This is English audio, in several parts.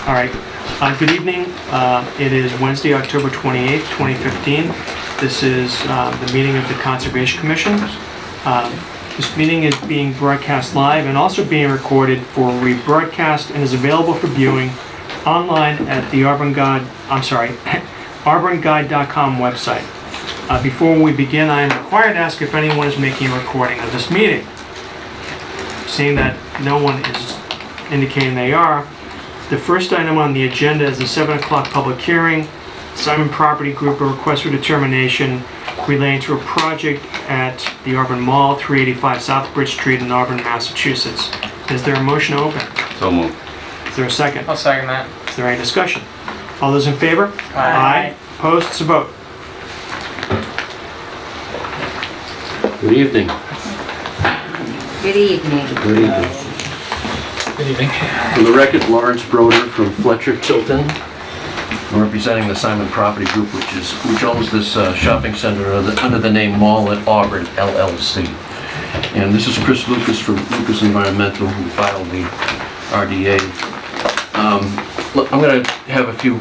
All right. Good evening. It is Wednesday, October 28th, 2015. This is the meeting of the Conservation Commission. This meeting is being broadcast live and also being recorded for rebroadcast and is available for viewing online at the auburnguide.com website. Before we begin, I am required to ask if anyone is making a recording of this meeting. Seeing that no one is indicating they are, the first item on the agenda is the 7 o'clock public hearing. Simon Property Group, a request for determination relating to a project at the Auburn Mall, 385 South Bridge Street in Auburn, Massachusetts. Is there a motion to open? So moved. Is there a second? I'll second that. Is there any discussion? All those in favor? Aye. Opposed? It's a vote. Good evening. Good evening. Good evening. Good evening. For the record, Lawrence Broder from Fletcher Tilton. I'm representing the Simon Property Group, which owns this shopping center under the name Mall at Auburn, LLC. And this is Chris Lucas from Lucas Environmental, who filed the RDA. Look, I'm going to have a few.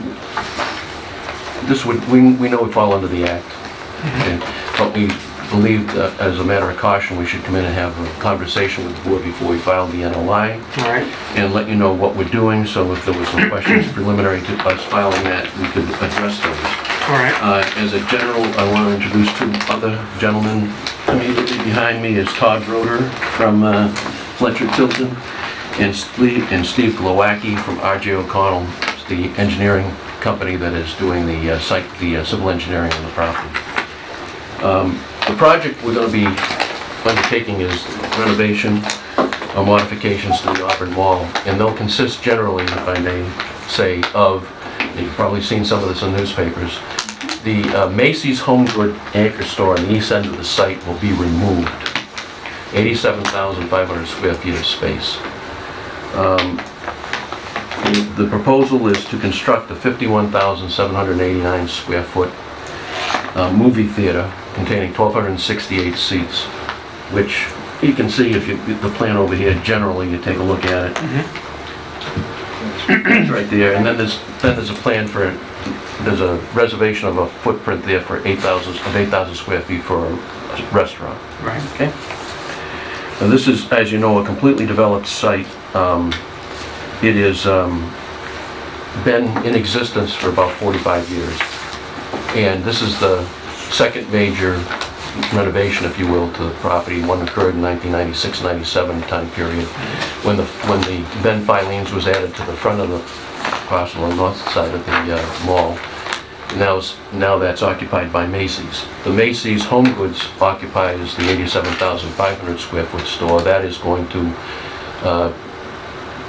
We know we fall under the Act, okay? But we believe that as a matter of caution, we should come in and have a conversation with the board before we file the NOI. All right. And let you know what we're doing, so if there was some questions preliminary to us filing that, we could address those. All right. As a general, I want to introduce two other gentlemen. Immediately behind me is Todd Broder from Fletcher Tilton, and Steve Glowacki from R.J. O'Connell, the engineering company that is doing the civil engineering on the property. The project we're going to be undertaking is renovation or modifications to the Auburn Mall, and they'll consist generally, if I may say, of, you've probably seen some of this in newspapers, the Macy's HomeGood anchor store on the east end of the site will be removed. 87,500 square feet of space. The proposal is to construct a 51,789 square foot movie theater containing 1,268 seats, which you can see if you get the plan over here. Generally, you take a look at it. It's right there, and then there's a plan for there's a reservation of a footprint there for 8,000 square feet for a restaurant. Right. Okay. Now this is, as you know, a completely developed site. It has been in existence for about 45 years, and this is the second major renovation, if you will, to the property. One occurred in 1996-97 time period when the then Filene's was added to the front of the parcel on the north side of the mall. Now that's occupied by Macy's. The Macy's HomeGoods occupies the 87,500 square foot store. That is going to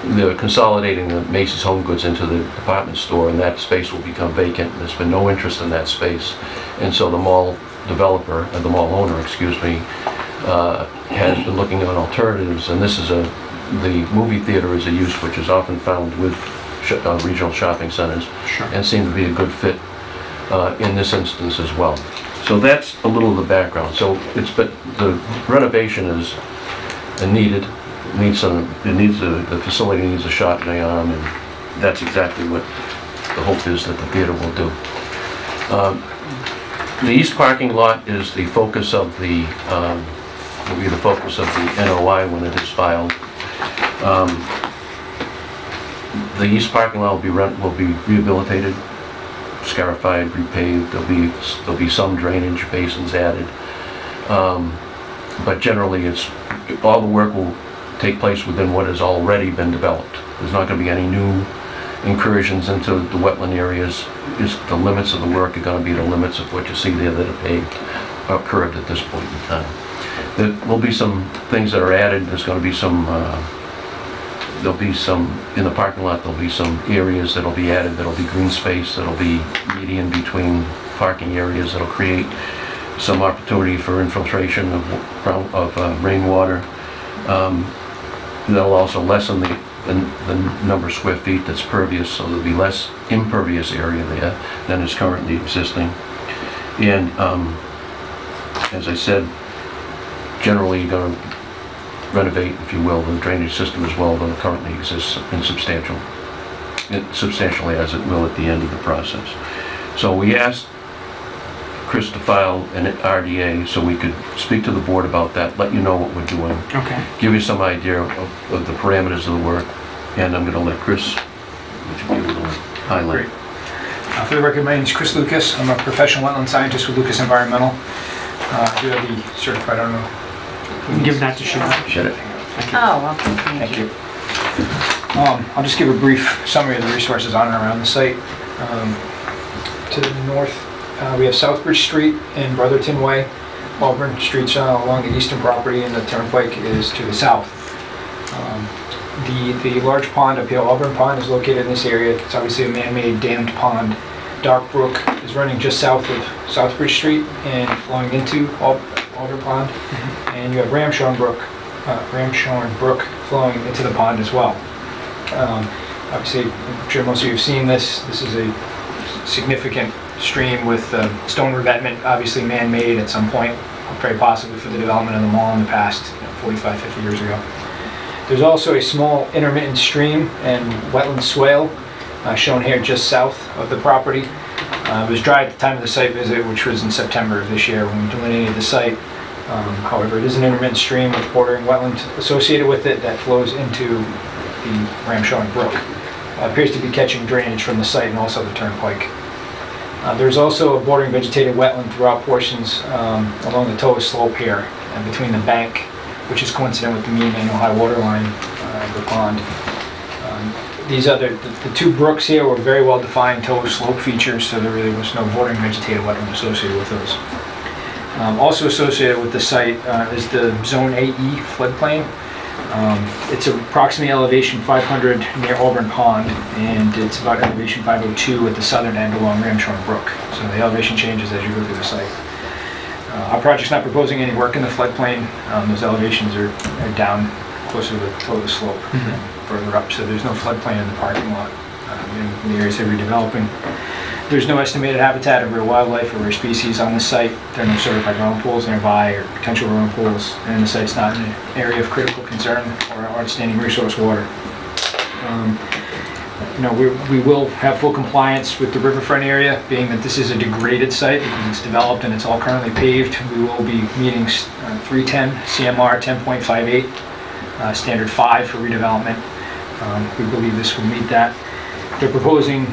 they're consolidating the Macy's HomeGoods into the department store, and that space will become vacant. There's been no interest in that space, and so the mall developer, the mall owner, excuse me, has been looking at alternatives. And this is the movie theater is a use which is often found with regional shopping centers, Sure. and seemed to be a good fit in this instance as well. So that's a little of the background. So the renovation is needed. The facility needs a shot in the arm, and that's exactly what the hope is that the theater will do. The east parking lot is the focus of will be the focus of the NOI when it is filed. The east parking lot will be rehabilitated, scarified, repaved. There'll be some drainage basins added, but generally all the work will take place within what has already been developed. There's not going to be any new incursions into the wetland areas. The limits of the work are going to be the limits of what you see there that are paved or curved at this point in time. There will be some things that are added. There's going to be in the parking lot, there'll be some areas that'll be added, that'll be green space, that'll be median between parking areas, that'll create some opportunity for infiltration of rainwater. They'll also lessen the number of square feet that's pervious, so there'll be less impervious area there than is currently existing. And as I said, generally you're going to renovate, if you will, the drainage system as well, though it currently exists in substantial substantially as it will at the end of the process. So we asked Chris to file an RDA so we could speak to the board about that, let you know what we're doing, Okay. give you some idea of the parameters of the work, and I'm gonna let Chris, would you be able to highlight? For the record, my name is Chris Lucas. I'm a professional wetland scientist with Lucas Environmental. I do have the certified, I don't know. Give that to Sharon. Shut it. Oh, okay, thank Thank you. you. I'll just give a brief summary of the resources on and around the site. To the north, we have Southbridge Street and Brotherton Way. Auburn Street's along the eastern property, and the turnpike is to the south. The large pond up here, Auburn Pond, is located in this area. It's obviously a man-made dammed pond. Dark Brook is running just south of Southbridge Street and flowing into Auburn Pond. And you have Ramshorn Brook flowing into the pond as well. Obviously, I'm sure most of you have seen this. This is a significant stream with stone revetment, obviously man-made at some point, very possibly for the development of the mall in the past, 45, 50 years ago. There's also a small intermittent stream and wetland swale shown here just south of the property. It was dry at the time of the site visit, which was in September of this year when we delineated the site. However, it is an intermittent stream with bordering wetland associated with it that flows into the Ramshorn Brook. Appears to be catching drainage from the site and also the turnpike. There's also a bordering vegetated wetland throughout portions along the Toa slope here and between the bank, which is coincident with the mean annual high water line of the pond. These other, the two brooks here were very well defined Toa slope features, so there really was no bordering vegetated wetland associated with those. Also associated with the site is the Zone AE floodplain. It's approximately elevation 500 near Auburn Pond, and it's about elevation 502 at the southern end along Ramshorn Brook. So the elevation changes as you go through the site. Our project's not proposing any work in the floodplain. Those elevations are down closer to the toe of the slope, further up, so there's no floodplain in the parking lot in the areas that we're redeveloping. There's no estimated habitat of rare wildlife or rare species on the site. There are no certified vernal pools nearby or potential vernal pools, and the site's not in an area of critical concern or outstanding resource water. We will have full compliance with the riverfront area, being that this is a degraded site because it's developed and it's all currently paved. We will be meeting 310 CMR 10.58, standard 5 for redevelopment. We believe this will meet that. They're proposing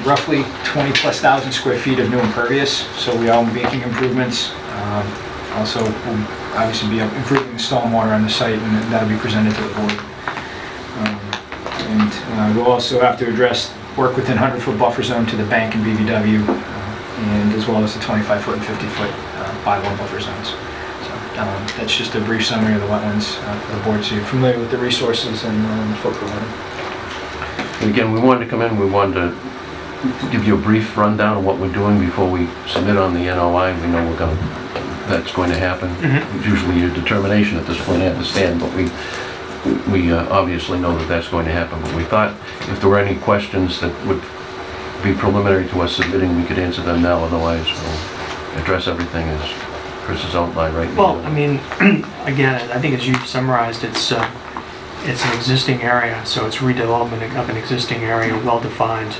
roughly 20,000+ square feet of new impervious, so we are making improvements. Also, we'll obviously be improving the stormwater on the site, and that'll be presented to the board. We'll also have to address work within 100-foot buffer zone to the bank and BVW, and as well as the 25-foot and 50-foot bylaw buffer zones. So that's just a brief summary of the wetlands for the board, so you're familiar with the resources and the footprint. And again, we wanted to come in, we wanted to give you a brief rundown of what we're doing before we submit on the NOI. We know that's going to happen. It's usually your determination at this point, I understand, but we obviously know that that's going to happen. But we thought if there were any questions that would be preliminary to us submitting, we could answer them now. Otherwise, we'll address everything as Chris has outlined right now. Well, I mean, again, I think as you've summarized, it's an existing area, so it's redevelopment of an existing area, well-defined.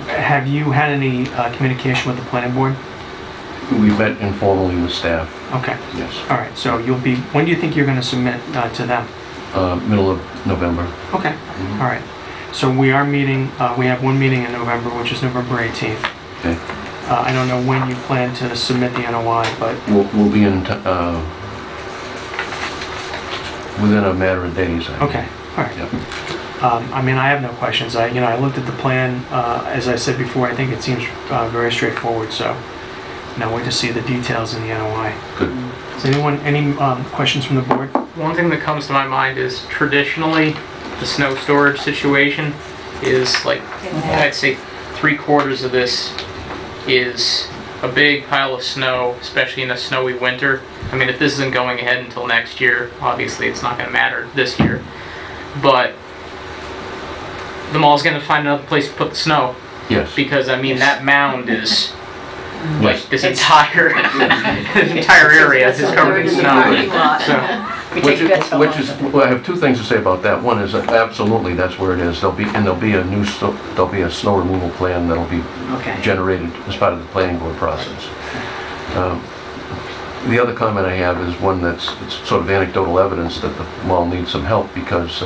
Have you had any communication with the planning board? We met informally with staff. Okay. Yes. All right. So when do you think you're going to submit to them? Middle of November. Okay. All right. So we are meeting. We have one meeting in November, which is November 18th. Okay. I don't know when you plan to submit the NOI, but We'll be in within a matter of days. I think. okay. All right. Yep. I mean, I have no questions. I looked at the plan. As I said before, I think it seems very straightforward. So now wait to see the details in the NOI. Good. Does anyone any questions from the board? One thing that comes to my mind is traditionally the snow storage situation is like, I'd say 3/4 of this is a big pile of snow, especially in a snowy winter. I mean, if this isn't going ahead until next year, obviously it's not going to matter this year. But the mall's going to find another place to put the snow. Yes. Because, I mean, that mound is like Yes. this entire area is covered in snow. So We take bets how long. Well, I have two things to say about that. One is that absolutely that's where it is. There'll be a snow removal plan that'll be Okay. generated as part of the planning board process. The other comment I have is one it's sort of anecdotal evidence that the mall needs some help because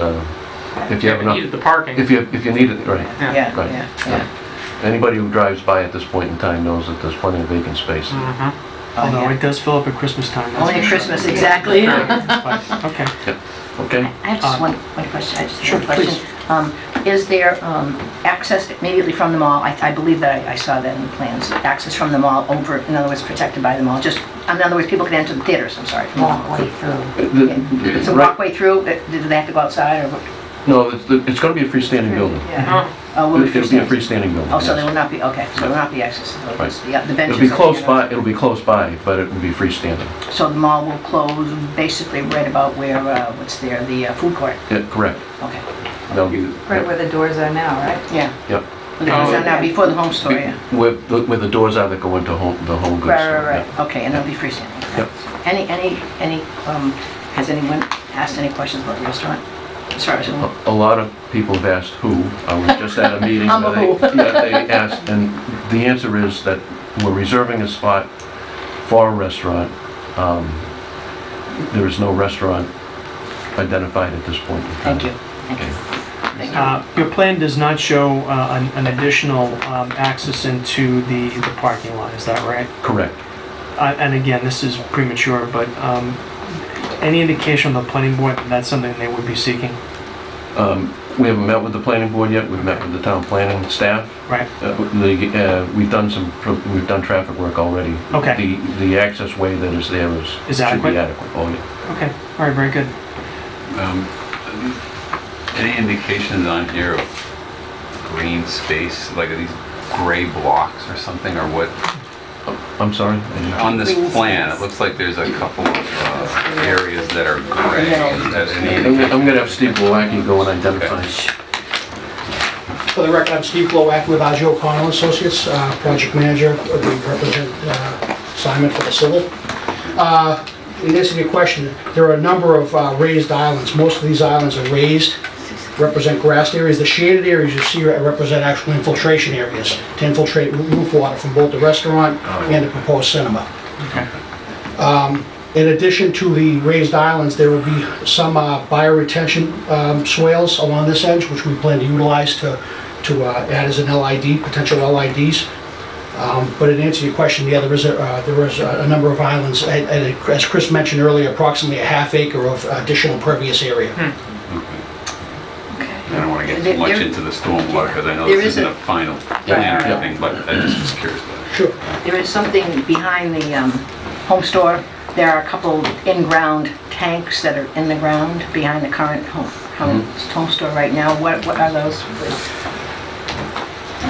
if you have enough, Needed the parking. if you need it, right. Yeah, Right. yeah. Anybody who drives by at this point in time knows that there's plenty of vacant space. Mhm. Although yeah. it does fill up at Christmas time. that's Only for at sure. Christmas, exactly. But, okay. Okay? I have just one question. I just have Sure, one question. Is there access immediately from the mall? I believe that I saw that in the plans. Access from the mall over, in other words, protected by the mall. Just, in other words, people can enter the theaters, I'm sorry. From the mall. Walkway through. It's a Right. walkway through. Do they have to go outside or what? No, it's going to be a freestanding building. Yeah. Oh, will it It'll be a freestanding? freestanding building. Oh, so yes. there will not be, okay, so there will not be access to those, Right. the benches. It'll be that close you know. by, but it will be freestanding. So the mall will close basically right about where, what's there, the food court? Yeah, correct. Okay, That'll be, Right where the doors are now, right? yeah. Yep. Because now before the home store, yeah. Where the doors are that go into the home goods. Right, store, right, right, okay, and it'll be freestanding. Yep. Has anyone asked any questions about the restaurant? As far as, Yeah. A lot of people have asked who. I was just at a meeting I'm a where who. they asked, and the answer is that we're reserving a spot for a restaurant. There is no restaurant identified at this point in time. thank you, thank you. Thank you. Your plan does not show an additional access into the parking lot, is that right? Correct. And again, this is premature, but any indication from the planning board that that's something they would be seeking? We haven't met with the planning board yet. We've met with the town planning staff. Right, We've done traffic work already. Okay. The access way that is there Is should adequate? be adequate. Oh, yeah. okay, all right, very good. Any indications on here of green space, like are these gray blocks or something, or what? I'm sorry? On this Green plan, space. it looks like there's a couple of areas that are gray. Is that any I'm indication? going to have Steve Glowacki go and identify. For the record, I'm Steve Glowacki with R.J. O'Connell Associates, project manager. We represent Simon for the civil. In answer to your question, there are a number of raised islands. Most of these islands are raised, represent grassed areas. The shaded areas you see represent actual infiltration areas to infiltrate roof water from both the restaurant and the proposed cinema. Okay. In addition to the raised islands, there will be some bioretention swales along this edge, which we plan to utilize to add as an LID, potential LIDs. But in answer to your question, yeah, there is a number of islands, and as Chris mentioned earlier, approximately a half acre of additional pervious area. I don't want to get too much into the stormwater because I know There this is isn't a- a final plan or Yeah. anything, but I just was curious about it. Sure. There is something behind the home store. There are a couple in-ground tanks that are in the ground behind the current home store right now. What are those?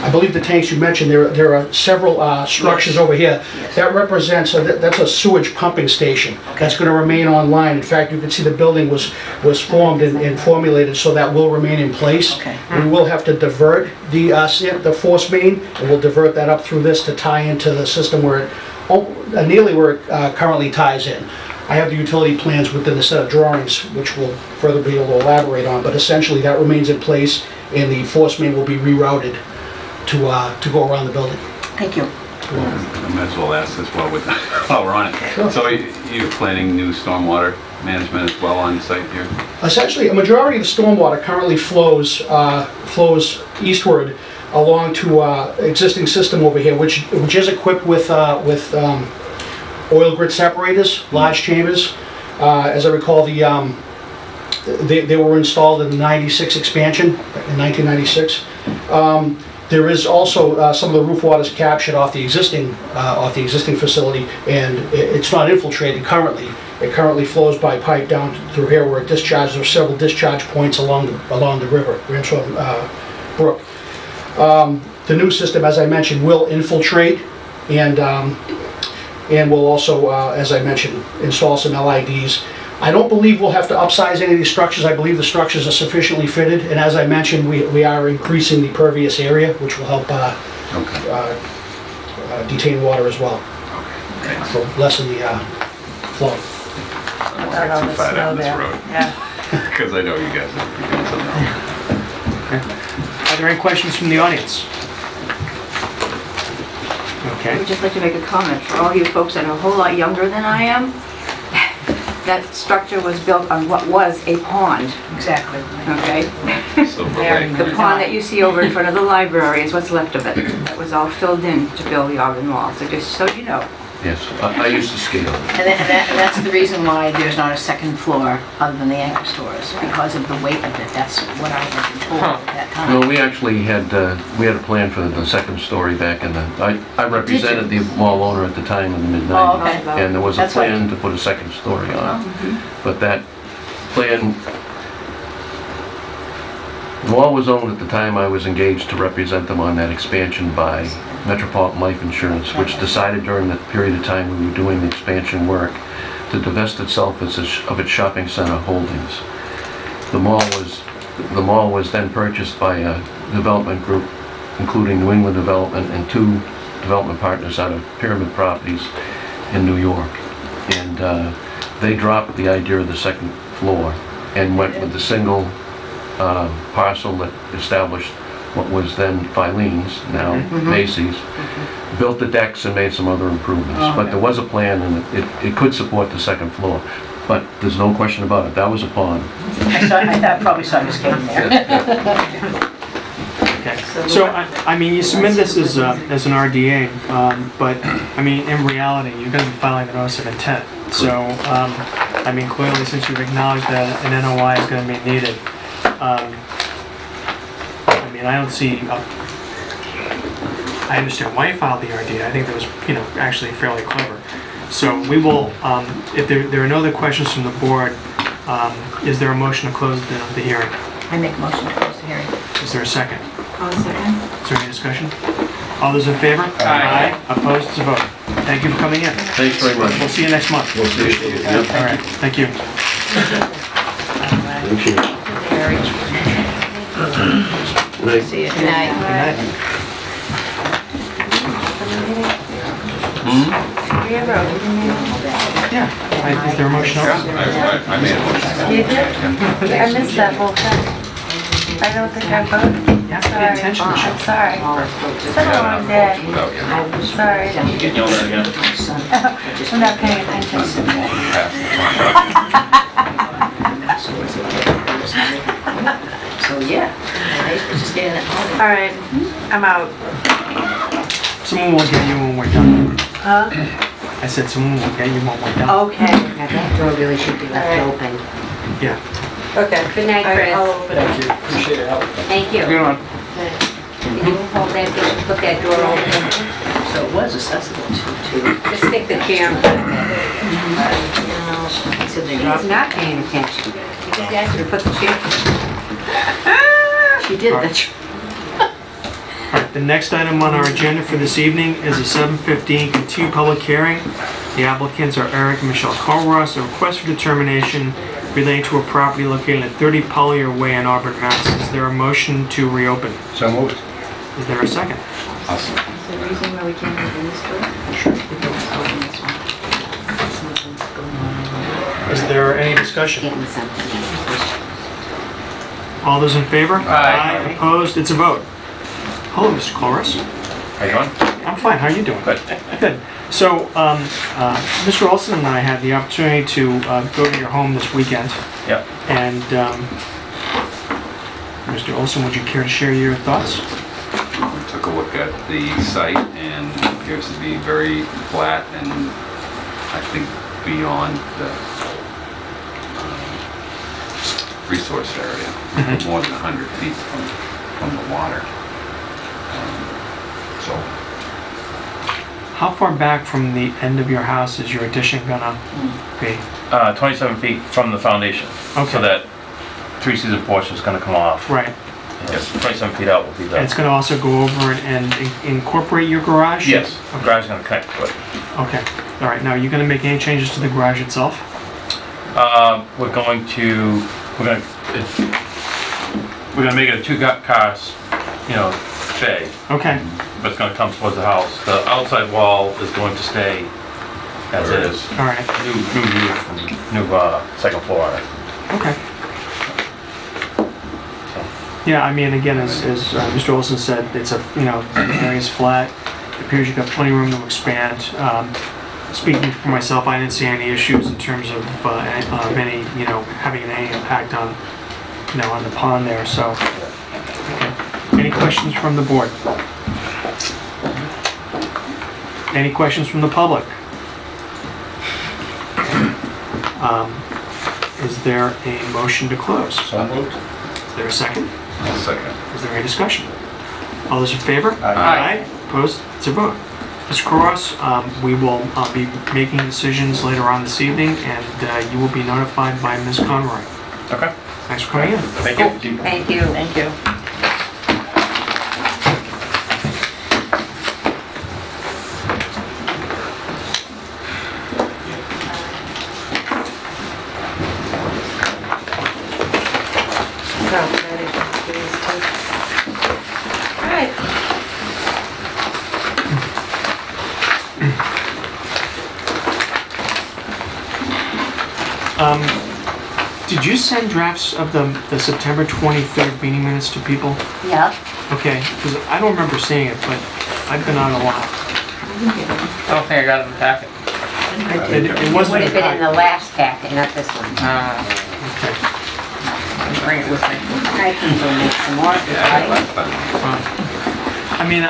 I believe the tanks you mentioned, there are several structures over here. Yes. That represents, that's a sewage pumping station. That's going to remain online. In fact, you can see the building was formed and formulated, so that will remain in place. Okay. We will have to divert the force main, and we'll divert that up through this to tie into the system nearly where it currently ties in. I have the utility plans within the set of drawings, which we'll further be able to elaborate on, but essentially that remains in place, and the force main will be rerouted to go around the building. Thank you. I might as well ask this while we're on it. Sure. So you're planning new stormwater management as well on site here? Essentially, a majority of the stormwater currently flows eastward along to existing system over here, which is equipped with oil grit separators, large chambers. As I recall, they were installed in the 96 expansion, in 1996. There is also some of the roof water is captured off the existing facility, and it's not infiltrated currently. It currently flows by pipe down through here where it discharges. There are several discharge points along the river, Ramshaw Brook. The new system, as I mentioned, will infiltrate and will also, as I mentioned, install some LIDs. I don't believe we'll have to upsize any of these structures. I believe the structures are sufficiently fitted, and as I mentioned, we are increasing the pervious area, which will help detain water as well, so lessen the flow. I don't Without all want to the get too far snow down this there. road. Yeah. Because I know you guys are doing something else. Are there any questions from the audience? I Okay. would just like to make a comment for all you folks that are a whole lot younger than I am. That structure was built on what was a pond, Exactly. okay? Silver Lake. The pond that you see over in front of the library is what's left of it. That was all filled in to build the Auburn Wall, so just so you know. Yes, I used to ski on it. And that's the reason why there's not a second floor other than the anchor stores, because of the weight of it. That's what I had been told at that time. No, we actually had, we had a plan for the second story back in the, I represented the mall owner at the time in the Oh, mid-90s. okay. And there was a That's right. plan to put a second story on it. Mhm. But that plan, the mall was owned at the time I was engaged to represent them on that expansion by Metropolitan Life Insurance, which decided during the period of time we were doing the expansion work to divest itself of its shopping center holdings. The mall was then purchased by a development group, including New England Development and two development partners out of Pyramid Properties in New York. And they dropped the idea of the second floor and went with the single parcel that established what was then Filene's, now Macy's, built the decks and made some other improvements. But there was a plan and it could support the second floor. But there's no question about it, that was a pond. I probably saw you skating there. Okay. So, I mean, you submit this as an RDA, but, I mean, in reality, you're gonna be filing the notice of intent. So, I mean, clearly, since you've acknowledged that an NOI is gonna be needed, I mean, I don't see, I understand why you filed the RDA. I think that was, actually fairly clever. So we will, if there are no other questions from the board, is there a motion to close the hearing? I make a motion to close the hearing. Is there a second? I'll second. Is there any discussion? All those in favor? Aye. Opposed? It's a vote. Thank you for coming in. Thanks very much. We'll see you next month. We'll see you. Yep. All right, thank you. Thank you. Good night. See you. Good night. Good night. Yeah. Is there a motion? I made a motion. You did? I missed that whole thing. I don't think I voted. You have to pay attention, I'm Michelle. sorry. It's been a long day. Oh, yeah. Sorry. Getting yelled at again. I'm not paying attention. So, yeah. It's just getting it home. All right, I'm out. Someone will get you when we're done. Huh? I said someone will get you when we're done. Okay. Now that door really should be left open. Yeah. Okay. Good night, Chris. I'll open it. Thank you, appreciate your help. Thank you. Good one. Can you hold that door, put that door open? So it was accessible to. Just stick the camera. So they She's dropped. not paying attention. You just asked her to put the chair. She did, that's. All right, the next item on our agenda for this evening is a 7:15 continued public hearing. The applicants are Eric and Michelle Colross. A request for determination relating to a property located at 30 Collier Way in Auburn, Mass. Is there a motion to reopen? So moved. Is there a second? Awesome. Is there a reason why we can't open this door? Sure. Open this one. Something's going on. Is there any discussion? Getting something. All those in favor? Aye. Opposed? It's a vote. Hello, Mr. Colross. How you doing? I'm fine. How are you doing? Good. Good. So, Mr. Olson and I had the opportunity to go to your home this weekend. Yep. And, Mr. Olson, would you care to share your thoughts? Took a look at the site and it appears to be very flat and I think beyond the resource area, more than 100 feet from the water. So How far back from the end of your house is your addition gonna be? 27 feet from the foundation. Okay. So that three-season porch is gonna come off. Right. Yes, 27 feet out will be And the... it's gonna also go over and incorporate your garage? Yes, the garage is gonna connect to it. Okay. All right. Now, are you gonna make any changes to the garage itself? We're gonna make it a two-cars, bay, Okay. but it's gonna come towards the house. The outside wall is going to stay as is. All right, New roof, new, second floor on it. okay. Yeah, I mean, again, as Mr. Olson said, it's a, you know, the area's flat. It appears you've got plenty of room to expand. Speaking for myself, I didn't see any issues in terms of any, you know, having any impact on, you know, on the pond there, so. Okay. Any questions from the board? Any questions from the public? Is there a motion to close? So moved. Is there a second? I'll second. Is there any discussion? All those in favor? Aye. Opposed? It's a vote. Ms. Cross, we will be making decisions later on this evening, and you will be notified by Ms. Conroy. Okay, Thanks for coming in. thank you. Thank you. Thank you. All right. Did you send drafts of the September 23rd meeting minutes to people? Yeah. Okay, because I don't remember seeing it, but I've been on a lot. I don't think I got it in the packet. It It would wasn't. have been in the last packet, not this one. Okay. Bring it with me. I can go make some more if you Yeah, like. last time. I mean,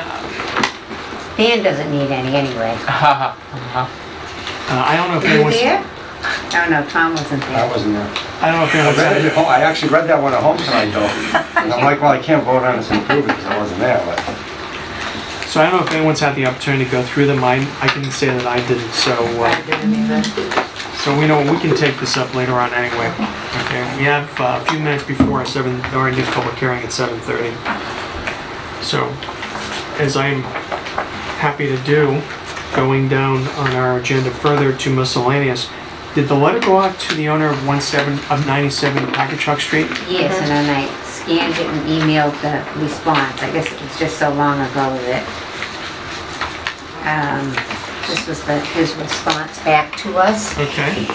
Dan doesn't need any anyway. I don't know if Were you anyone's. there? Oh, no, Tom wasn't I there. wasn't there. I don't know if I anyone's. read it at home, I actually read that one at home tonight though. And I'm like, well, I can't vote on this and prove it because I wasn't there, but. So I don't know if anyone's had the opportunity to go through them. I can say that I didn't. So I didn't either. so we know we can take this up later on anyway. Okay. We have a few minutes before our new public hearing at 7:30. So as I'm happy to do, going down on our agenda further to miscellaneous. Did the letter go out to the owner of 97 Packagug Street? Yes, and then I scanned it and emailed the response. I guess it was just so long ago that, this was his response back to us. Okay. You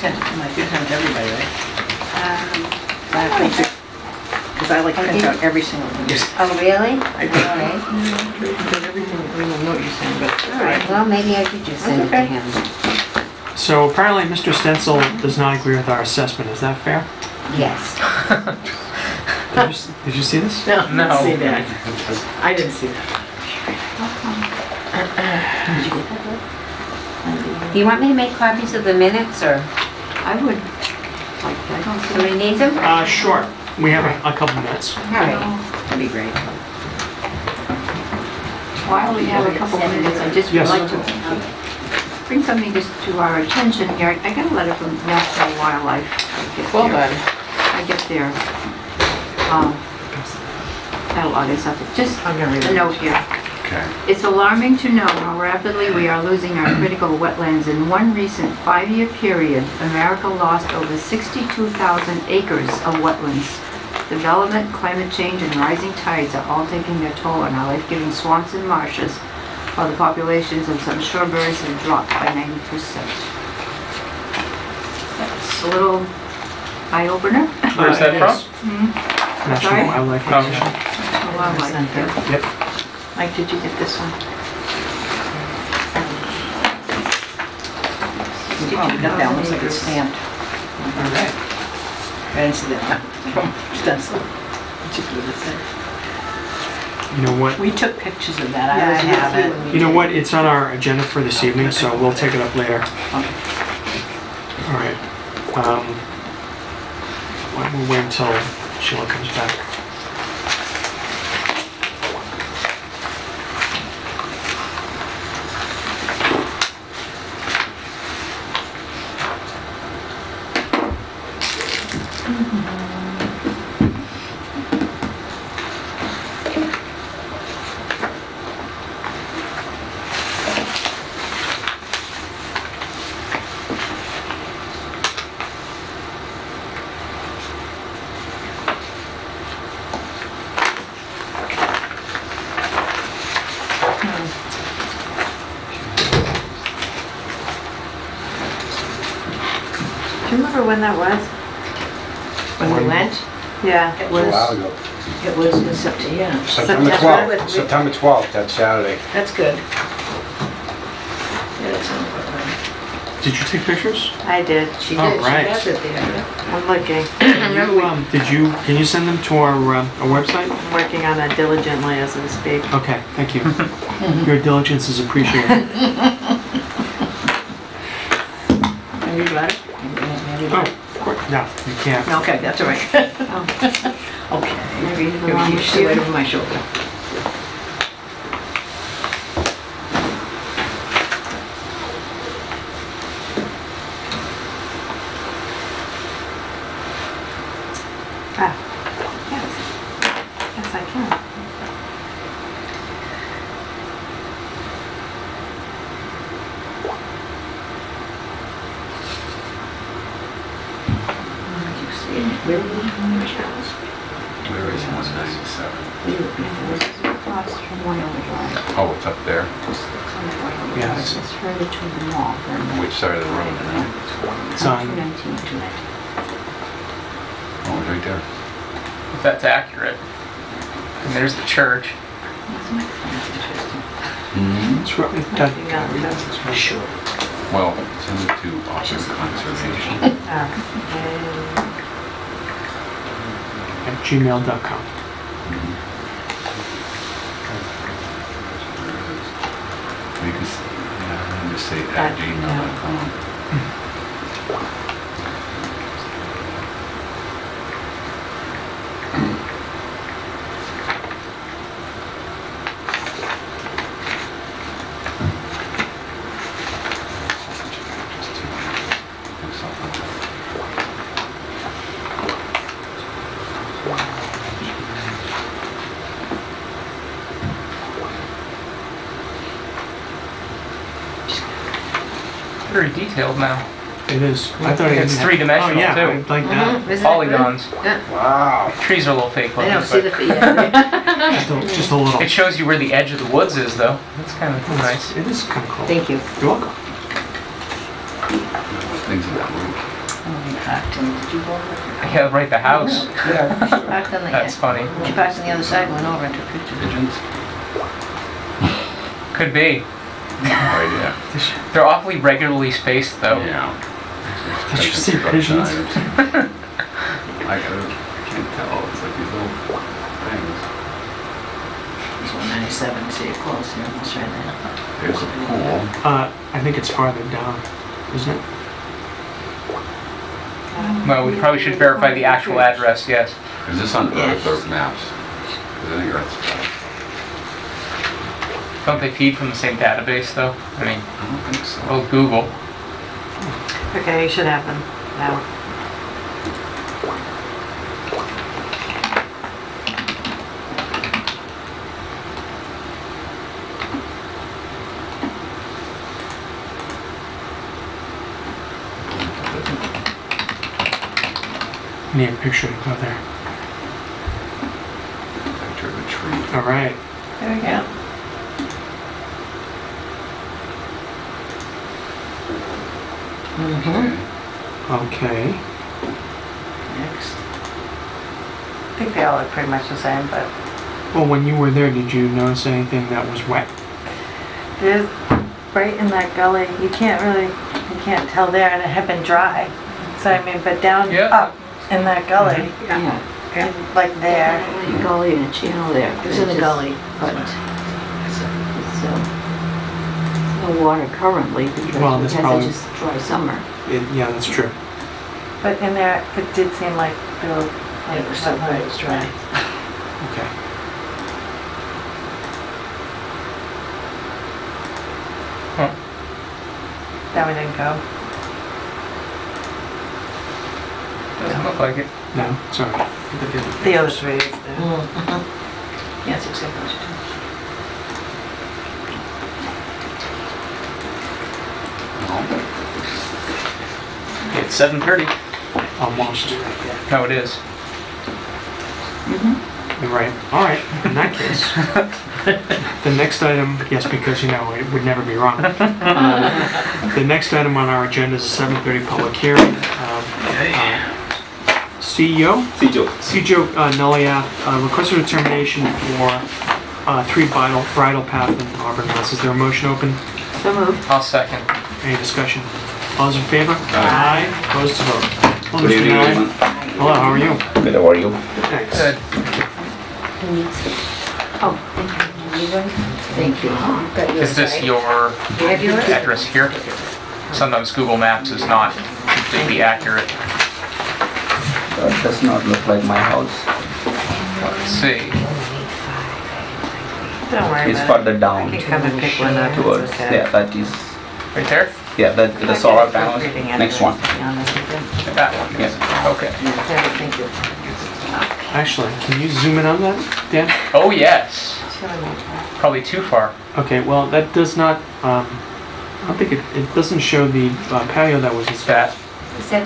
sent it to my, you sent it to everybody, right? Um, Because I like print out every single one. Oh, really? I do. Okay. Because everything, every little note you send, but. All right, well, maybe I could just send it to Okay. him. So apparently Mr. Stencil does not agree with our assessment. Is that fair? Yes. Did you see this? No, No. I didn't see that. I didn't see that. Do you want me to make copies of the minutes, or I would, like, I don't see. somebody needs them? Sure. We have a couple minutes. All right. That'd be great. While we have a couple of minutes, I just would Yes. like to bring something just to our attention here. I got a letter from National Wildlife. Well done. I get their catalog and stuff. Just I'm gonna read a it. note here. Okay. It's alarming to know how rapidly we are losing our critical wetlands. In one recent 5-year period, America lost over 62,000 acres of wetlands. Development, climate change, and rising tides are all taking their toll on our life-giving swamps and marshes, while the populations of some shorebirds have dropped by 90%. That's a little eye-opener. Where's that from? National Sorry? Wildlife Okay. Commission. Wildlife, yeah. Yep. Mike, did you get this one? Oh, you got that one, looks like it's stamped. All right. I didn't see that from Stencil. Did you do this? You know what? We took pictures of that. Yeah, I was with have you it. when we You know did what? It's on our agenda for this evening, so we'll take it up later. Okay. All right. We'll wait until Sheila comes back. Do you remember when that was? When we went, Yeah. it It was a while was, ago. it was in September, yeah. September September. 12th, September 12th, that Saturday. That's good. Yeah, that's not bad. Did you take pictures? I did. She Oh, did, she right. has it there, yeah. I'm looking. Can you send them to our website? I'm working on that diligently as we speak. Okay, thank you. Your diligence is appreciated. Have you got it? Have you Oh, got it? of course, no, you can't. Okay, that's all right. Okay. Maybe the Maybe one you with see it you. over my shoulder. Ah, yes. Yes, I can. You see it? Where were you? Where is 197? Across from Wyoming Drive. Oh, it's up there. Yeah, it's- It's further to the mall than Which side of the road now? It's on, 219. Oh, it's right there. If that's accurate. And there's the church. it's right, that, Sure. Well, send it to Auburn Conservation. at gmail.com. You can, yeah, just say at gmail.com. Very detailed now. It is. I thought it It's didn't have- three-dimensional, Oh, yeah, too. I'd like that. Isn't that Polygons. good? Wow. Trees are a little fake I looking, don't see the, but yeah. Just a little. it shows you where the edge of the woods is, though. That's kind of nice. It is kind of cool. Thank you. You're welcome. Things in that room. Oh, you parked in, did you go over? Yeah, right, the house. Yeah. Parked on the, That's funny. she parked on the other side, went over and took pictures. Pigeons? Could be. Right, yeah. They're awfully regularly spaced, though. Yeah. Did you see pigeons? I can't tell. It's like these little things. It's 197, see it close here, almost right there. There's a pool. I think it's farther down, isn't it? Well, we probably should verify the actual address, yes. Is this on Yeah. Earth or maps? Because I think Earth's. Don't they feed from the same database, though? I mean, I don't think so. well, Google. Okay, you should have them now. Need a picture to go there. Picture of a tree. All right. There we go. Mm-hmm. Okay. Next. I think they all look pretty much the same, but Well, when you were there, did you notice anything that was wet? there's, right in that gully, you can't tell there, and it had been dry. So I mean, but down Yeah. up in that gully, Yeah. and like there, A gully and a channel there. It's in the gully, but it's no water currently because Well, we've that's had probably- such a dry summer. Yeah, that's true. But in there, it did seem like there were it was still good, it's dry. Okay. that we didn't go. Doesn't look like it. No, sorry. The other three is there. Mm-hmm. Yeah, it's exactly what you do. It's 7:30. Almost. No, it is. You're right. All right. In that case, the next item, yes, because you know it would never be wrong. The next item on our agenda is a 7:30 public hearing. CEO? Fijo. Cjo Noliath, request for determination for 3 Bridle Path in Auburn, Mass. Is there a motion open? So moved. I'll second. Any discussion? All those in favor? Aye. Opposed to vote. Hello, Good Mr. evening, Noliath. everyone. Hello, how are you? Good, how are you? Thanks. Good. Oh, thank you. Is this your You have yours? address here? Sometimes Google Maps is not completely accurate. That does not look like my house. Let's see. Don't worry It's about it. further down I can come and pick one up. It's towards, okay. yeah, that is, Right there? yeah, the solar panels, next one. That one? Yes. Okay. Thank you. Actually, can you zoom in on that, Dan? Oh, yes. Probably too far. Okay, well, that does not, I don't think it doesn't show the patio that was installed.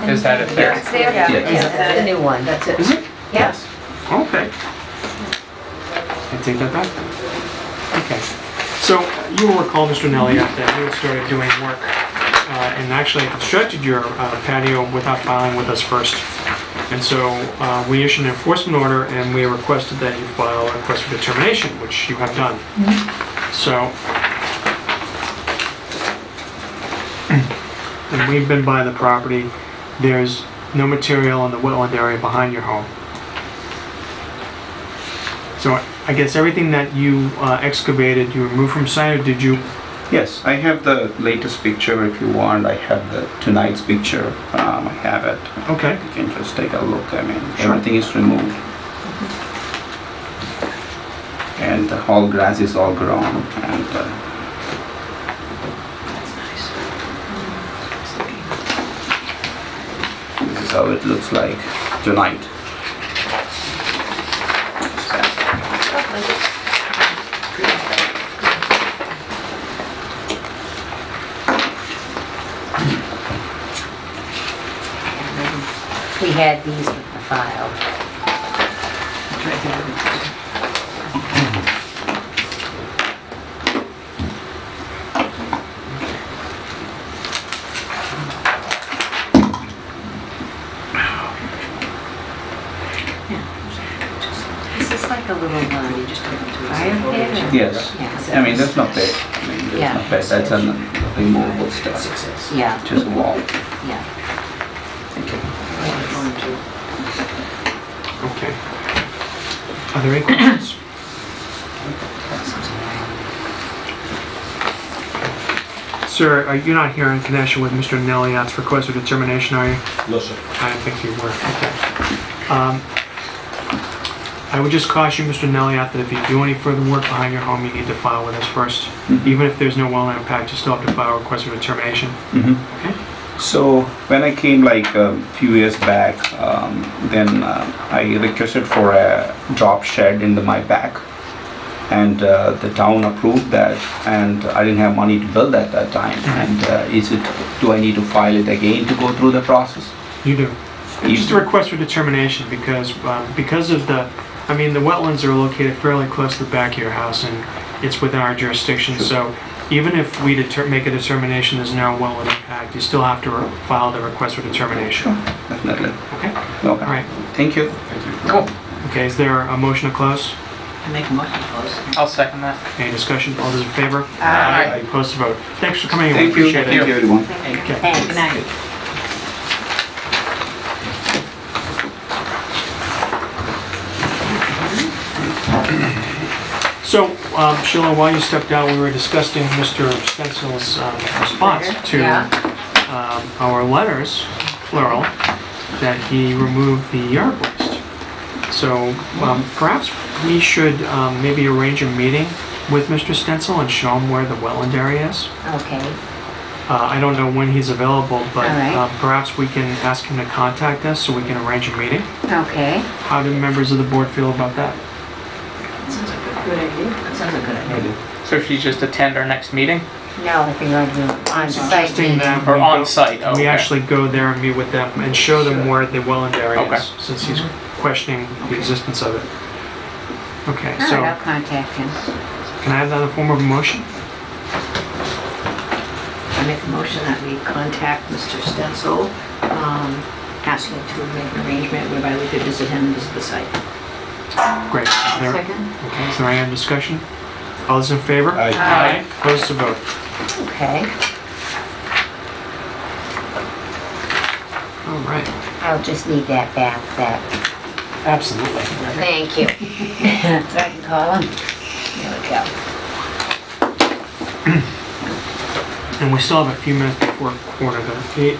Is that it there? It's there? Yeah. That's the new one, that's it. Is it? Yes. Okay. I take that back. Okay. So you will recall, Mr. Noliath, that you had started doing work and actually constructed your patio without filing with us first. And so we issued an enforcement order and we requested that you file a request for determination, which you have done. So, and we've been by the property. There's no material in the wetland area behind your home. So I guess everything that you excavated, you removed from site, or did you? Yes, I have the latest picture if you want. I have the tonight's picture. I have it. Okay. You can just take a look. I mean, everything is removed. And the whole grass is all grown. And this is how it looks like tonight. We had these with the file. This is like a little fire pit? or- Yes. Yes. I mean, there's no pit. I mean, there's Yeah. no pit. That's a removable stuff. Yeah, Just a wall. yeah. Thank you. Okay. Are there any questions? Sir, you're not here in connection with Mr. Noliath's request for determination, are you? No, sir. I didn't think you were. Okay. I would just caution Mr. Noliath that if you do any further work behind your home, you need to file with us first. Even if there's no wetland impact, you still have to file a request for determination. Okay? So when I came like a few years back, then I requested for a drop shed in my back, and the town approved that, and I didn't have money to build at that time. And do I need to file it again to go through the process? You do. Just a request for determination because of the wetlands are located fairly close to the back of your house and it's within our jurisdiction. Sure. So even if we make a determination there's no wetland impact, you still have to file the request for determination. Definitely. Okay? Okay. All right. Thank you. Cool. Okay, is there a motion to close? I make a motion to close. I'll second that. Any discussion? All those in favor? Aye. Opposed to vote. Thanks for coming in. We Thank you. appreciate Thank it. you, everyone. Okay. Thanks. Good night. So, Sheila, while you stepped out, we were discussing Mr. Stencil's response to our letters, plural, that he removed the yard waste. So perhaps we should maybe arrange a meeting with Mr. Stencil and show him where the wetland area is. Okay, I don't know when he's available, but All right. perhaps we can ask him to contact us so we can arrange a meeting. okay. How do members of the board feel about that? Sounds like a good idea. That sounds like a good idea. So should you just attend our next meeting? No, I think I'll do on-site Suggesting meeting. that Or we on go- site, oh, We okay. actually go there and meet with them and show them where the wetland area Okay. is, since he's questioning the existence of it. Okay, All so right, I'll contact him. can I have that in the form of a motion? I make a motion that we contact Mr. Stencil asking to make an arrangement whereby we could visit him and visit the site. Great. Is there- Second? Okay, is there any other discussion? All those in favor? Aye. Opposed to vote? Okay. All right. I'll just need that back, that, Absolutely. thank you. So I can call him. There we go. And we still have a few minutes before quarter to 8.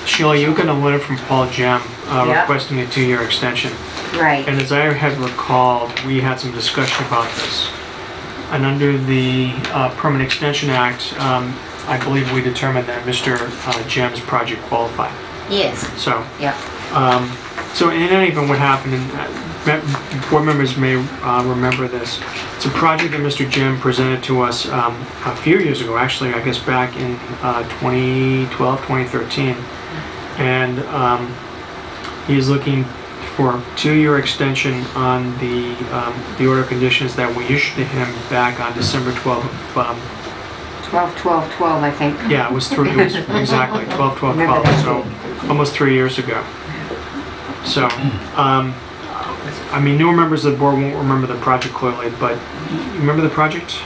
Sheila, you got a letter from Paul Gem Yeah. requesting a 2-year extension. Right. And as I had recalled, we had some discussion about this. And under the Permanent Extension Act, I believe we determined that Mr. Gem's project qualified. Yes, So, yeah. so in any event, what happened, and board members may remember this, it's a project that Mr. Gem presented to us a few years ago, actually, I guess back in 2012, 2013. And he is looking for a 2-year extension on the order of conditions that we issued to him back on December 12th of 12, I think. yeah, it was exactly 12, 12, Remember 12, that so almost 3 years ago. So, I mean, newer members of the board won't remember the project clearly, but you remember the project?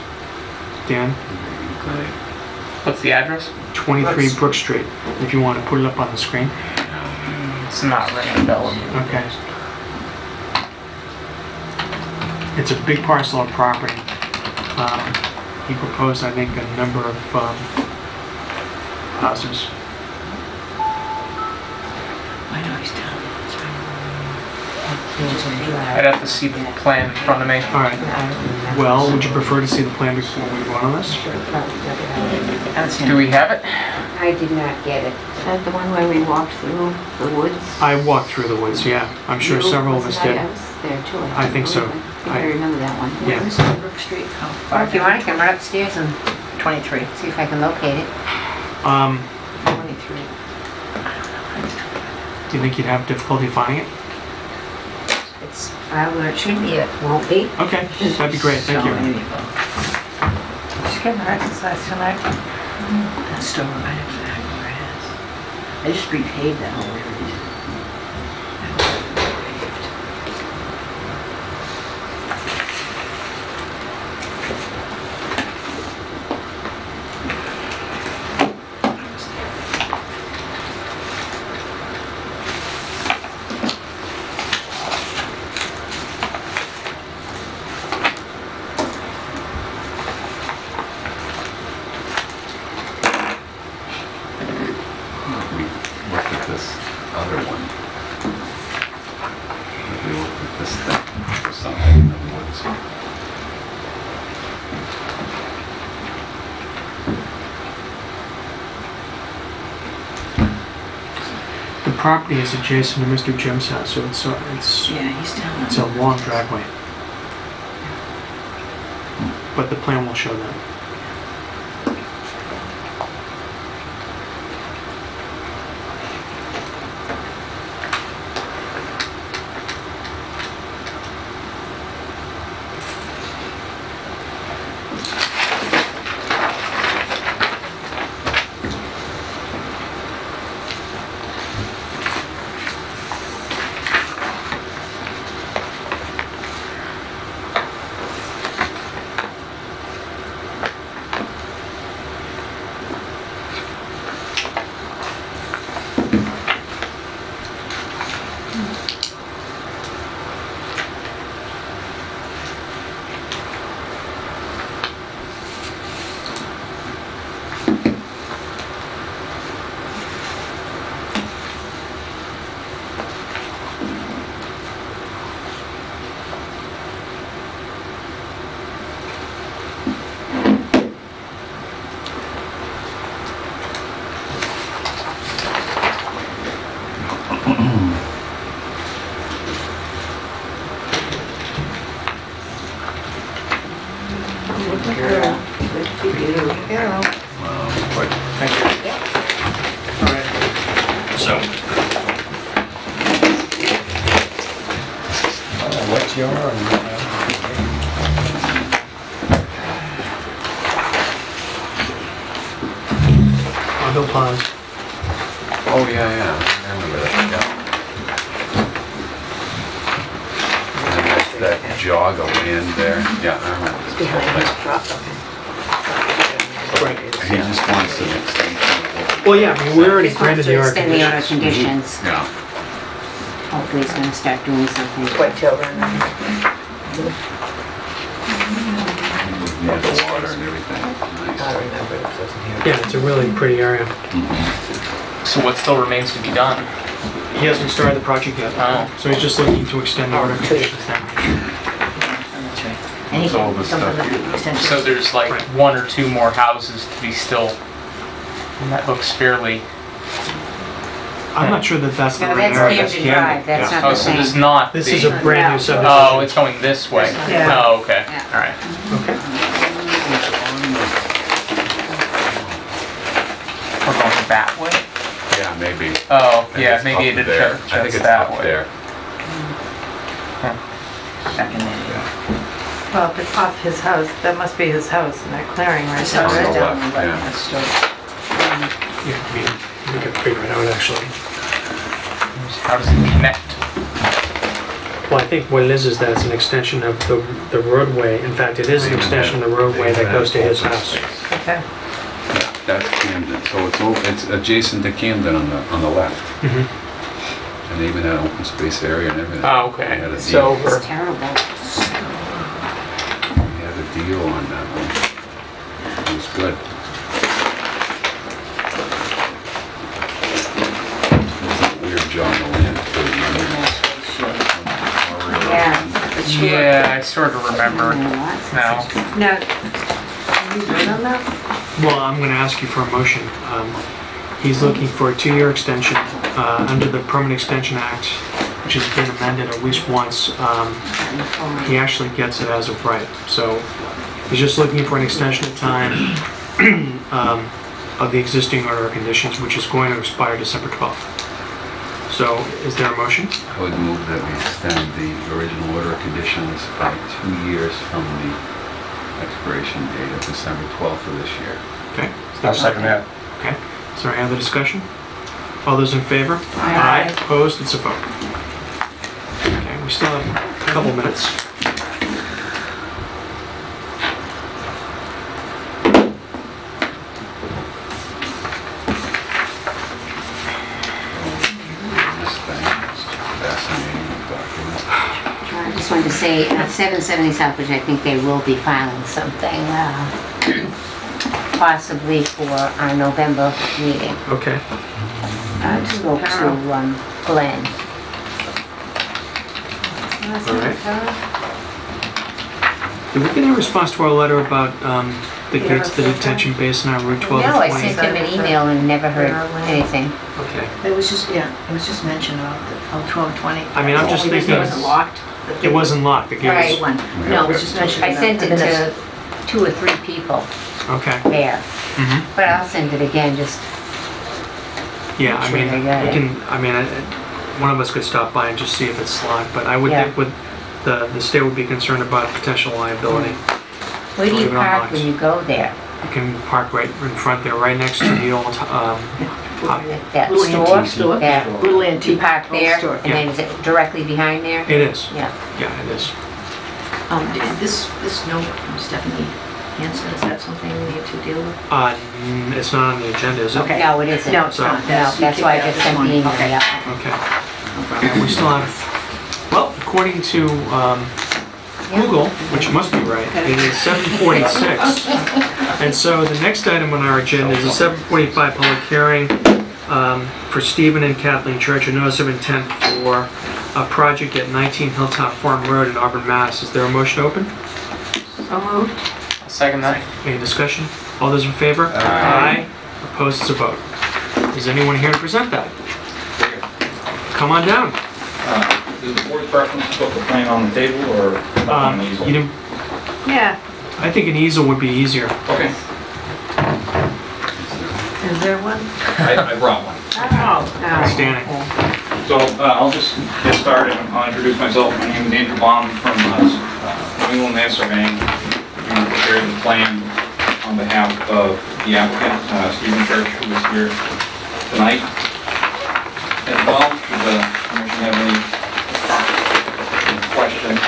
Dan? What's the address? 23 Brook Street, if you want to put it up on the screen. It's not ringing a bell. Okay. It's a big parcel of property. He proposed, I think, a number of houses. I know he's down. I'd have to see the plan in front of me. All right. Well, would you prefer to see the plan before we vote on this? Do we have it? I did not get it. Is that the one where we walked through the woods? I walked through the woods, yeah. I'm sure several of us did. I was there too. I think so. I think I remember that one. Yeah. This is Brook Street. How Or far if you want, I can run upstairs and 23. see if I can locate it. 23. Do you think you'd have difficulty finding it? It's filed where it should be, it won't be. Okay, that'd be great, thank So, you. there you go. Just get my exercise tonight. That's still right exactly where it is. They just repaved that whole area. We looked at this other one. We looked at this thing or something in the woods. The property is adjacent to Mr. Jim's house, so it's Yeah, he's down. it's a long driveway. But the plan will show that. Thank you. All right. So, What's your? Bill Pond. Oh, yeah, I remember that, yeah. And that jog of land there, yeah, I remember this whole thing. Right. He just wants an extension. Well, yeah, I mean, we already Just wants granted to the order extend the order of conditions. conditions. Yeah. Hopefully he's gonna start doing something. White children. Near the water and everything. Nice. Yeah, it's a really pretty area. So what still remains to be done? He hasn't started the project yet. Oh. So he's just looking to extend the order of conditions then. Anything, all the something stuff with the extension. So there's like Right. one or two more houses to be still, and that looks fairly, I'm not sure that that's the No, right that's area. Camden Drive, that's Yeah. not oh, the so this is same. not This the- is a brand new subdivision. Oh, it's going this way? Yeah. Oh, okay, Yeah. all right. Okay. We're going that way? Yeah, maybe. Oh, And yeah, it's maybe up it there. adjusts I think it's that up way. there. Back in there. Well, if it's off his house, that must be his house in that clearing right This there. house is On the down left, right yeah. next door. Yeah, I mean, we can figure it out actually. How does it connect? Well, I think what it is that it's an extension of the roadway. In fact, it is an extension of the roadway that goes to his house. Okay. Yeah, that's Camden, so it's adjacent to Camden on the left. Mhm. And they even had open space area and everything. Oh, They had okay, a so deal. we're, It's terrible. They had a deal on that one. It was good. It's a weird jog of land too. yeah, I sort of remember now. Now, can you vote on that? Well, I'm going to ask you for a motion. He's looking for a 2-year extension under the Permanent Extension Act, which has been amended at least once. He actually gets it as of right. So he's just looking for an extension of time of the existing order of conditions, which is going to expire December 12th. So is there a motion? I would move that we extend the original order of conditions by 2 years from the expiration date of December 12th of this year. Okay. I'll second that. Okay. Is there any other discussion? All those in favor? Aye. Opposed? It's a vote. Okay, we still have a couple minutes. This thing is fascinating document. I just wanted to say, 770 South, which I think they will be filing something, possibly for our November meeting. Okay. Spoke to Glenn. All right. Did we get any response to our letter about the gates, the detention basin on Route 12 No, I and 20? sent him an email and never heard anything. Okay. It was just, yeah, it was just mentioned on 1220. I mean, I'm just thinking- It wasn't locked. It wasn't locked, the gate Right. was... No, it was just mentioned. I in the sent it minutes. to 2 or 3 people Okay. there, Mhm. but I'll send it again, just, Yeah, I Sure, mean, they got we it. can, I mean, one of us could stop by and just see if it's locked, but I would Yeah. think the state would be concerned about potential liability. where do you Leave it park unlocked. when you go there? You can park right in front there, right next to the old, That Little store? antique store. Yeah. Little You antique park there, store. and then is it directly behind there? it is, Yeah. yeah, it is. This note from Stephanie Hanson, is that something we need to deal with? It's not on the agenda, is it? Okay. No, it isn't. No, it's So- not. No, that's why I just sent the email, Okay. yeah. Okay. And we still have, well, according to Google, which must be right, it is 7:46. And so the next item on our agenda is a 7:45 public hearing for Stephen and Kathleen Church, a notice of intent for a project at 19 Hilltop Farm Road in Auburn, Mass. Is there a motion open? So moved. I'll second that. Any discussion? All those in favor? Aye. Opposed, it's a vote. Is anyone here to present that? Come on down. Is the board's preference to put the plan on the table or on the easel? You didn't, Yeah. I think an easel would be easier. Okay, Is there one? I brought one. Outstanding. So I'll just get started. I'll introduce myself. My name is Andrew Baum from New England Land Surveying. I'm preparing the plan on behalf of the applicant, Stephen Church, who is here tonight. as well. Does the commission have any questions?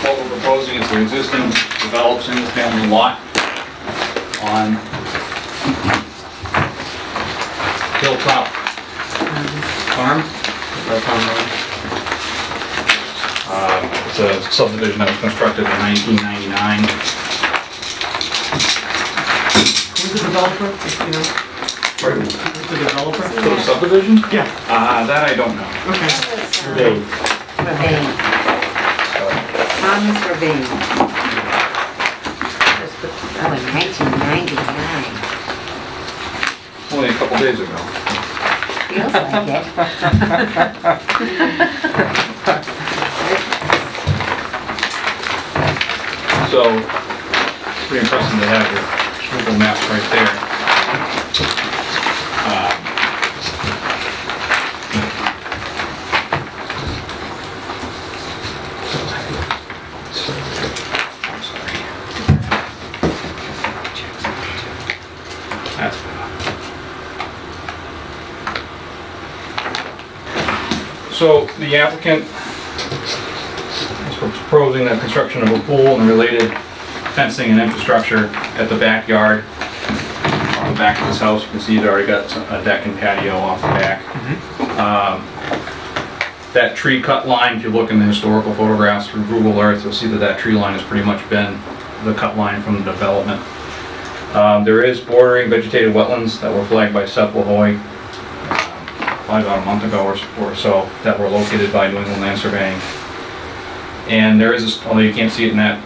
What we're proposing is the existing developed single-family lot on Hilltop Farm. It's a subdivision that was constructed in 1999. Who's the developer? You know? Pardon? Who's the developer? For the subdivision? Yeah. That I don't know. Okay. Ravane. Thomas Ravane. Oh, in 1999. Only a couple days ago. Feels like it. So, it's pretty impressive to have your Google Maps right there. That's So the applicant is proposing the construction of a pool and related fencing and infrastructure at the backyard. On the back of his house, you can see he's already got a deck and patio off the back. That tree cut line, if you look in the historical photographs through Google Earth, you'll see that that tree line has pretty much been the cut line from the development. There is bordering vegetated wetlands that were flagged by Seth LaHoy probably about a month ago or so, that were located by New England Land Surveying. And there is, although you can't see it in that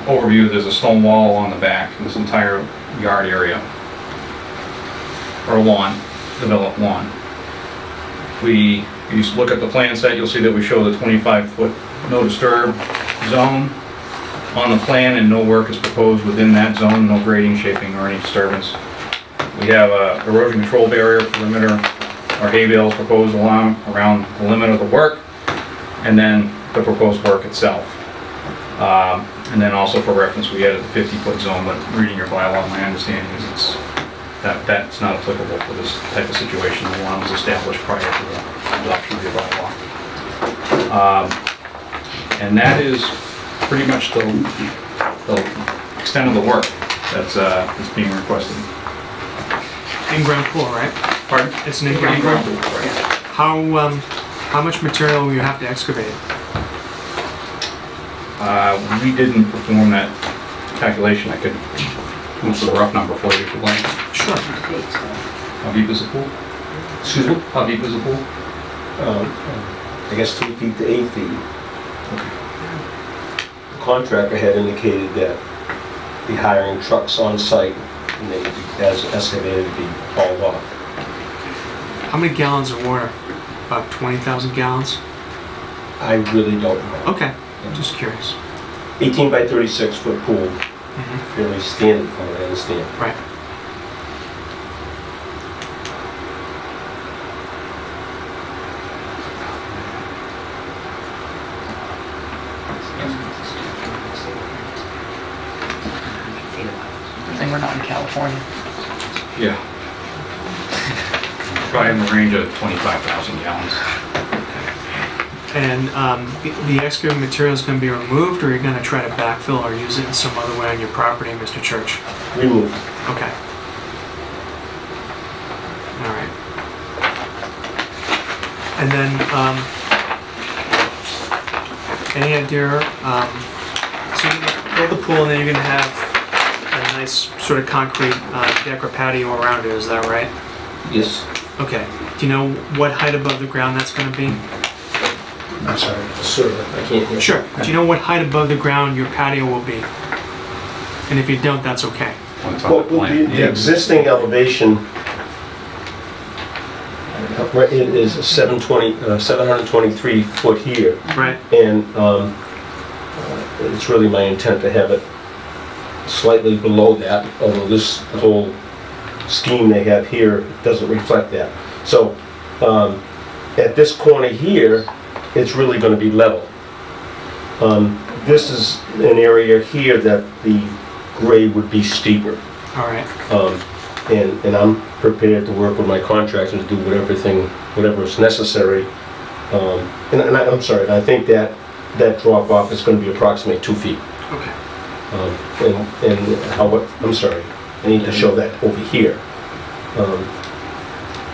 overview, there's a stone wall along the back, this entire yard area, or lawn, developed lawn. If you look at the plan set, you'll see that we show the 25-foot no disturb zone on the plan, and no work is proposed within that zone, no grading, shaping, or any disturbance. We have a erosion control barrier perimeter, or hay bales proposed around the limit of the work, and then the proposed work itself. And then also for reference, we added the 50-foot zone, but reading your bylaw, my understanding is that's not applicable for this type of situation. The law was established prior to the adoption of the bylaw. And that is pretty much the extent of the work that's being requested. In-ground pool, right? Pardon? It's an in-ground pool. Right. How much material will you have to excavate? We didn't perform that calculation. I could move to a rough number for you if you'd like. Sure. How deep is the pool? Excuse me? How deep is the pool? I guess 3 feet to 8 feet. The contractor had indicated that be hiring trucks on site and they would be, as excavated, be hauled off. How many gallons of water? About 20,000 gallons? I really don't know. Okay, just curious. 18 by 36 foot pool, fairly standard from what I understand. Right. We're not in California. Yeah. Probably in the range of 25,000 gallons. And the excavated material is going to be removed, or you're going to try to backfill or use it in some other way on your property, Mr. Church? Removed. Okay. All right. And then, any idea, so you're going to build the pool and then you're going to have a nice sort of concrete deck or patio around it, is that right? Yes. Okay. Do you know what height above the ground that's going to be? I'm sorry, sir, I can't hear. Sure. Do you know what height above the ground your patio will be? And if you don't, that's okay. Well, the existing elevation it is 723 foot here. Right. And it's really my intent to have it slightly below that, although this whole scheme they have here doesn't reflect that. So at this corner here, it's really going to be level. This is an area here that the grade would be steeper. All right. And I'm prepared to work with my contractor to do whatever is necessary. I'm sorry, and I think that drop off is going to be approximately 2 feet. Okay. I'm sorry, I need to show that over here.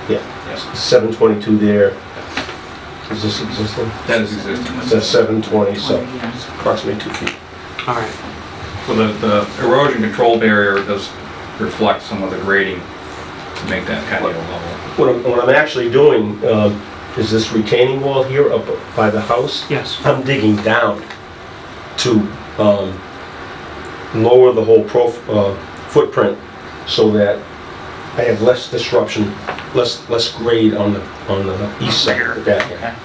Yeah, 722 there. Is this existing? That is existing. That's 720, so approximately 2 feet. All right. So the erosion control barrier does reflect some of the grading to make that patio level. What I'm actually doing is this retaining wall here up by the house. Yes. I'm digging down to lower the whole footprint so that I have less disruption, less grade on the east side of the backyard.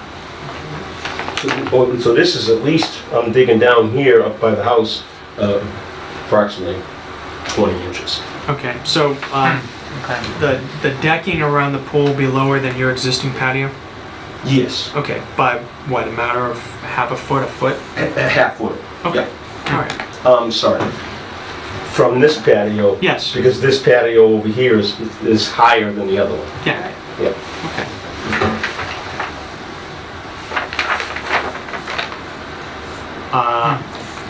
So this is at least, I'm digging down here up by the house, approximately 20 inches. Okay, so the decking around the pool will be lower than your existing patio? Yes, Okay, by what, a matter of half a foot, a foot? a half foot. Okay, all right. Sorry. From this patio. Yes. Because this patio over here is higher than the other one. Yeah, Yep. okay.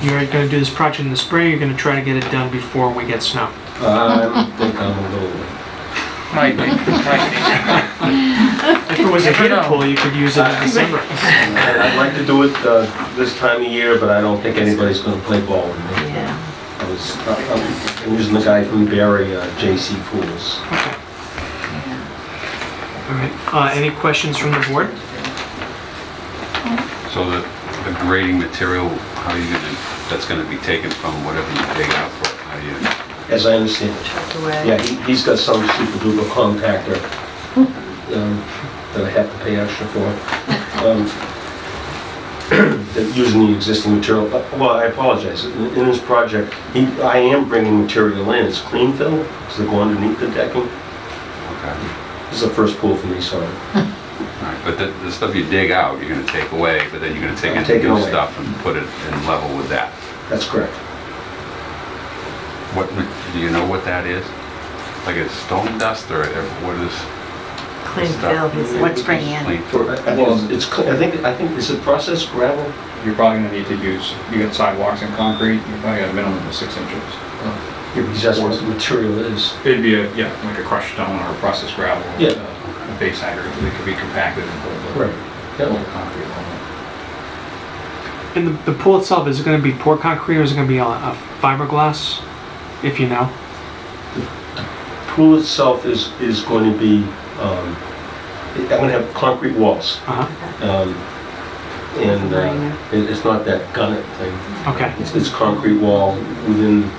You're gonna do this project in the spring, you're gonna try to get it done before we get snow? I think I'm a little... Might be. If it was a Never heated know. pool, you could use it in December. I'd like to do it this time of year, but I don't think anybody's going to play ball with me. Yeah. I'm using the guy from Barry, JC Pools. Okay. All right, any questions from the board? So the grading material, how are you gonna, that's gonna be taken from whatever you dig out for? How do you, As I understand it. Yeah, he's got some super duper compactor that I have to pay extra for. Using the existing material. Well, I apologize. In this project, I am bringing material in. It's clean fill, so they go underneath the decking. okay. This is the first pool for me, so All right, but the stuff you dig out, you're gonna take away, but then you're gonna take I'm in taking new away. stuff and put it in level with that. that's correct. What, do you know what that is? Like a stone dust or what is? Clean fill, he said. What's bringing in? Clean For, I think it's I think is it processed gravel? You're probably gonna need to use, you got sidewalks and concrete, you probably got a minimum of 6 inches. That's what the material is. It'd be like a crushed stone or a processed gravel. Yeah. A base aggregate that could be compacted and put Right. a little concrete level. And the pool itself, is it gonna be poured concrete or is it gonna be a fiberglass, if you know? Pool itself is going to be, I'm going to have concrete walls. Uh-huh, It's not that gunnet thing. okay, It's concrete wall within,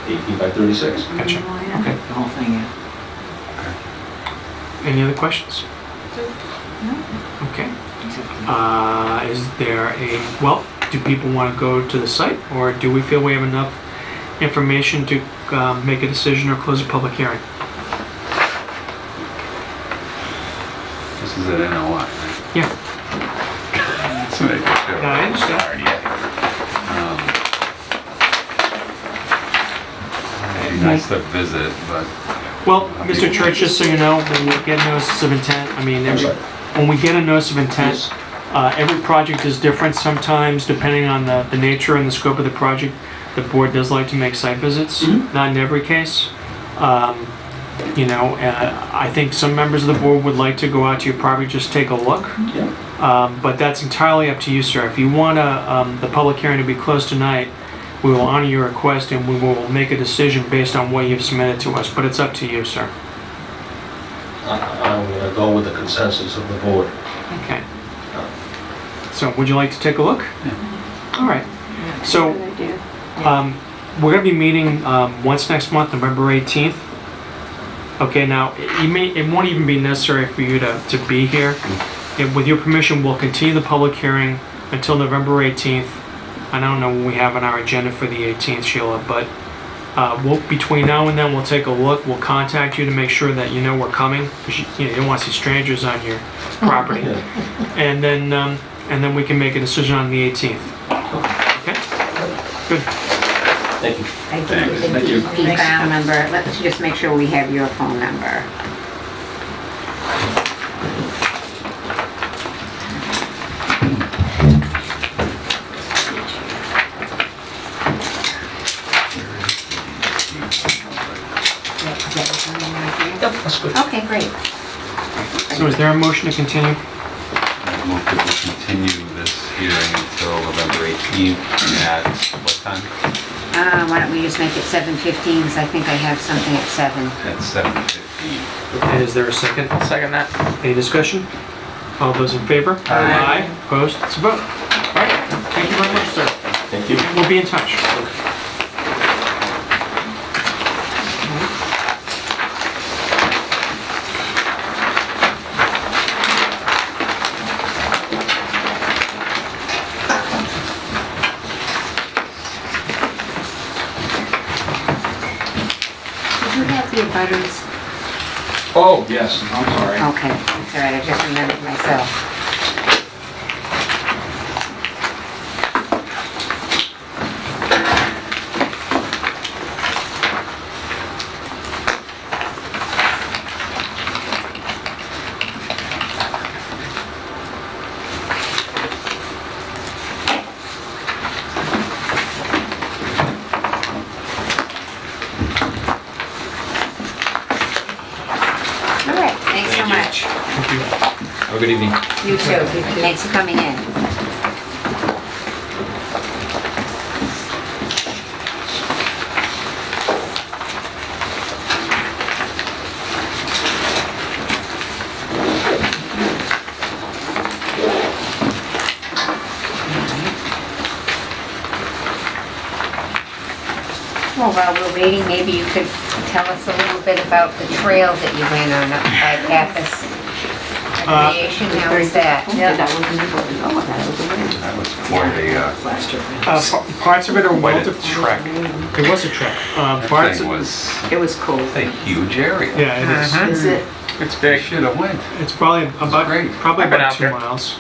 18 by 36. gotcha, okay. The whole thing, yeah. Any other questions? Okay. Is there do people want to go to the site, or do we feel we have enough information to make a decision or close a public hearing? This is an NOI, right? Yeah. Let's make sure. Yeah, I understand. It'd be nice to visit, but Well, Mr. Church, just so you know, when we get notices of intent, when we get a notice of intent, every project is different. Sometimes, depending on the nature and the scope of the project, the board does like to make site visits. Not in every case. I think some members of the board would like to go out to your property, just take a look. Yeah. But that's entirely up to you, sir. If you want the public hearing to be closed tonight, we will honor your request and we will make a decision based on what you've submitted to us, but it's up to you, sir. I'm going to go with the consensus of the board. Okay. So, would you like to take a look? Yeah. All right. So, we're going to be meeting once next month, November 18th. Okay, now, it won't even be necessary for you to be here. And with your permission, we'll continue the public hearing until November 18th. I don't know when we have on our agenda for the 18th, Sheila, but between now and then, we'll take a look. We'll contact you to make sure that you know we're coming, because you don't want to see strangers on your property. And then we can make a decision on the 18th. Okay? Good. Thank you. I think Thanks. the Thank you. DEP file number, let's just make sure we have your phone number. That's good. Okay, great. So is there a motion to continue? I move that we continue this hearing until November 18th at what time? Why don't we just make it 7:15, because I think I have something at 7. At 7:15. Okay, is there a second? I'll second that. Any discussion? All those in favor? Aye. Opposed? It's a vote. All right, thank you very much, sir. Thank you. We'll be in touch. Did you have the abutters? Oh, yes, I'm sorry. Okay, that's all right, I just remembered myself. All right, thanks so much. Thank you. Have a good evening. You too. Thanks for coming in. Well, while we're waiting, maybe you could tell us a little bit about the trail that you went on up by Pappas Recreation. How was that? Yeah, that wasn't before. Oh, that was a win. That was quite a, Parts of it are quite well a defined. trek. It was a trek. That Parts, thing was It was cool. a huge area. yeah, it is. Mhm. Is it? It's They big. should have went. It's probably about great. probably I've been about out 2 there. miles.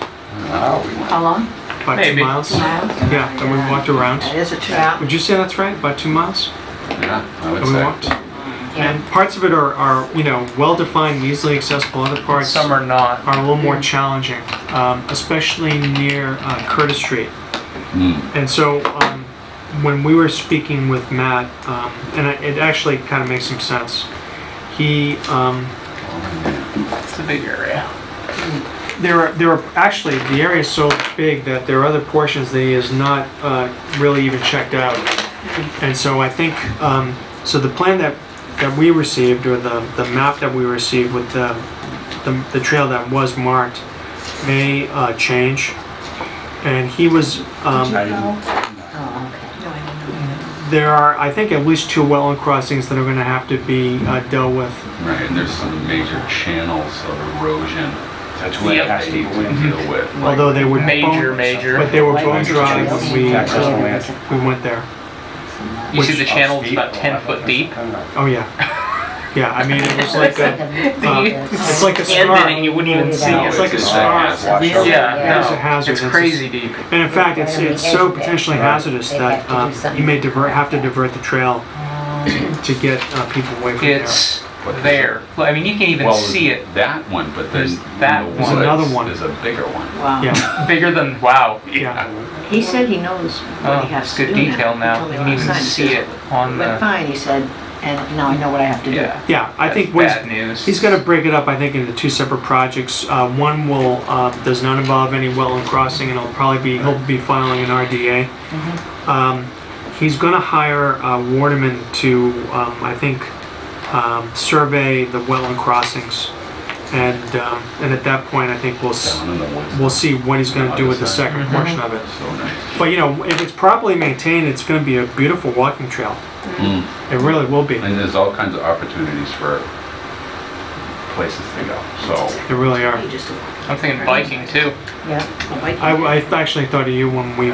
Oh, we went. How long? About Maybe. 2 miles. Miles? Yeah, and we walked around. That is a trip. Would you say that's right? About 2 miles? Yeah, I would And we say. walked. Yeah. And parts of it are well defined, easily accessible. Other parts Some are not. are a little more challenging, especially near Curtis Street. Mm. And so when we were speaking with Matt, and it actually kind of makes some sense, he It's a big area. there are actually, the area is so big that there are other portions that he has not really even checked out. And so I think so the plan that we received, or the map that we received with the trail that was marked may change. And he was Oh, okay. there are, I think, at least 2 wetland crossings that are going to have to be dealt with. Right, and there's some major channels of erosion. That's what Yep. it has to deal with. Although they were Major, bone, major. but they were bone dry when we went there. You see the channel's about 10 foot deep. Oh yeah, yeah. I mean, it was like it's like a End scar. in it, you wouldn't even see it. It's like a It's scar. Really? Yeah, It's a no, hazard. it's It's crazy deep. And in fact, it's so potentially hazardous that you may have to divert the trail to get people away from It's there. I mean, you can even Well, see it. that one, but then There's that in the one. There's woods, another one. There's a bigger one. Wow. there. Yeah, Bigger than, wow. yeah. He said he knows what Oh, he has it's to good do detail now. Told me You can even last night. see it on Went the, fine, he said, and now I know what I have to do. yeah. Yeah, I think That's what bad news. he's going to break it up, I think, into 2 separate projects. One does not involve any wetland crossing, and he'll be filing an RDA. He's going to hire Waterman to, I think, survey the wetland crossings, and at that point, I think Down in the woods. we'll see what he's going to do with the second portion of it. So nice. But if it's properly maintained, it's going to be a beautiful walking trail. Mm. It really will be. And there's all kinds of opportunities for places to go, so. They really are. I'm thinking biking too. I actually thought of you when we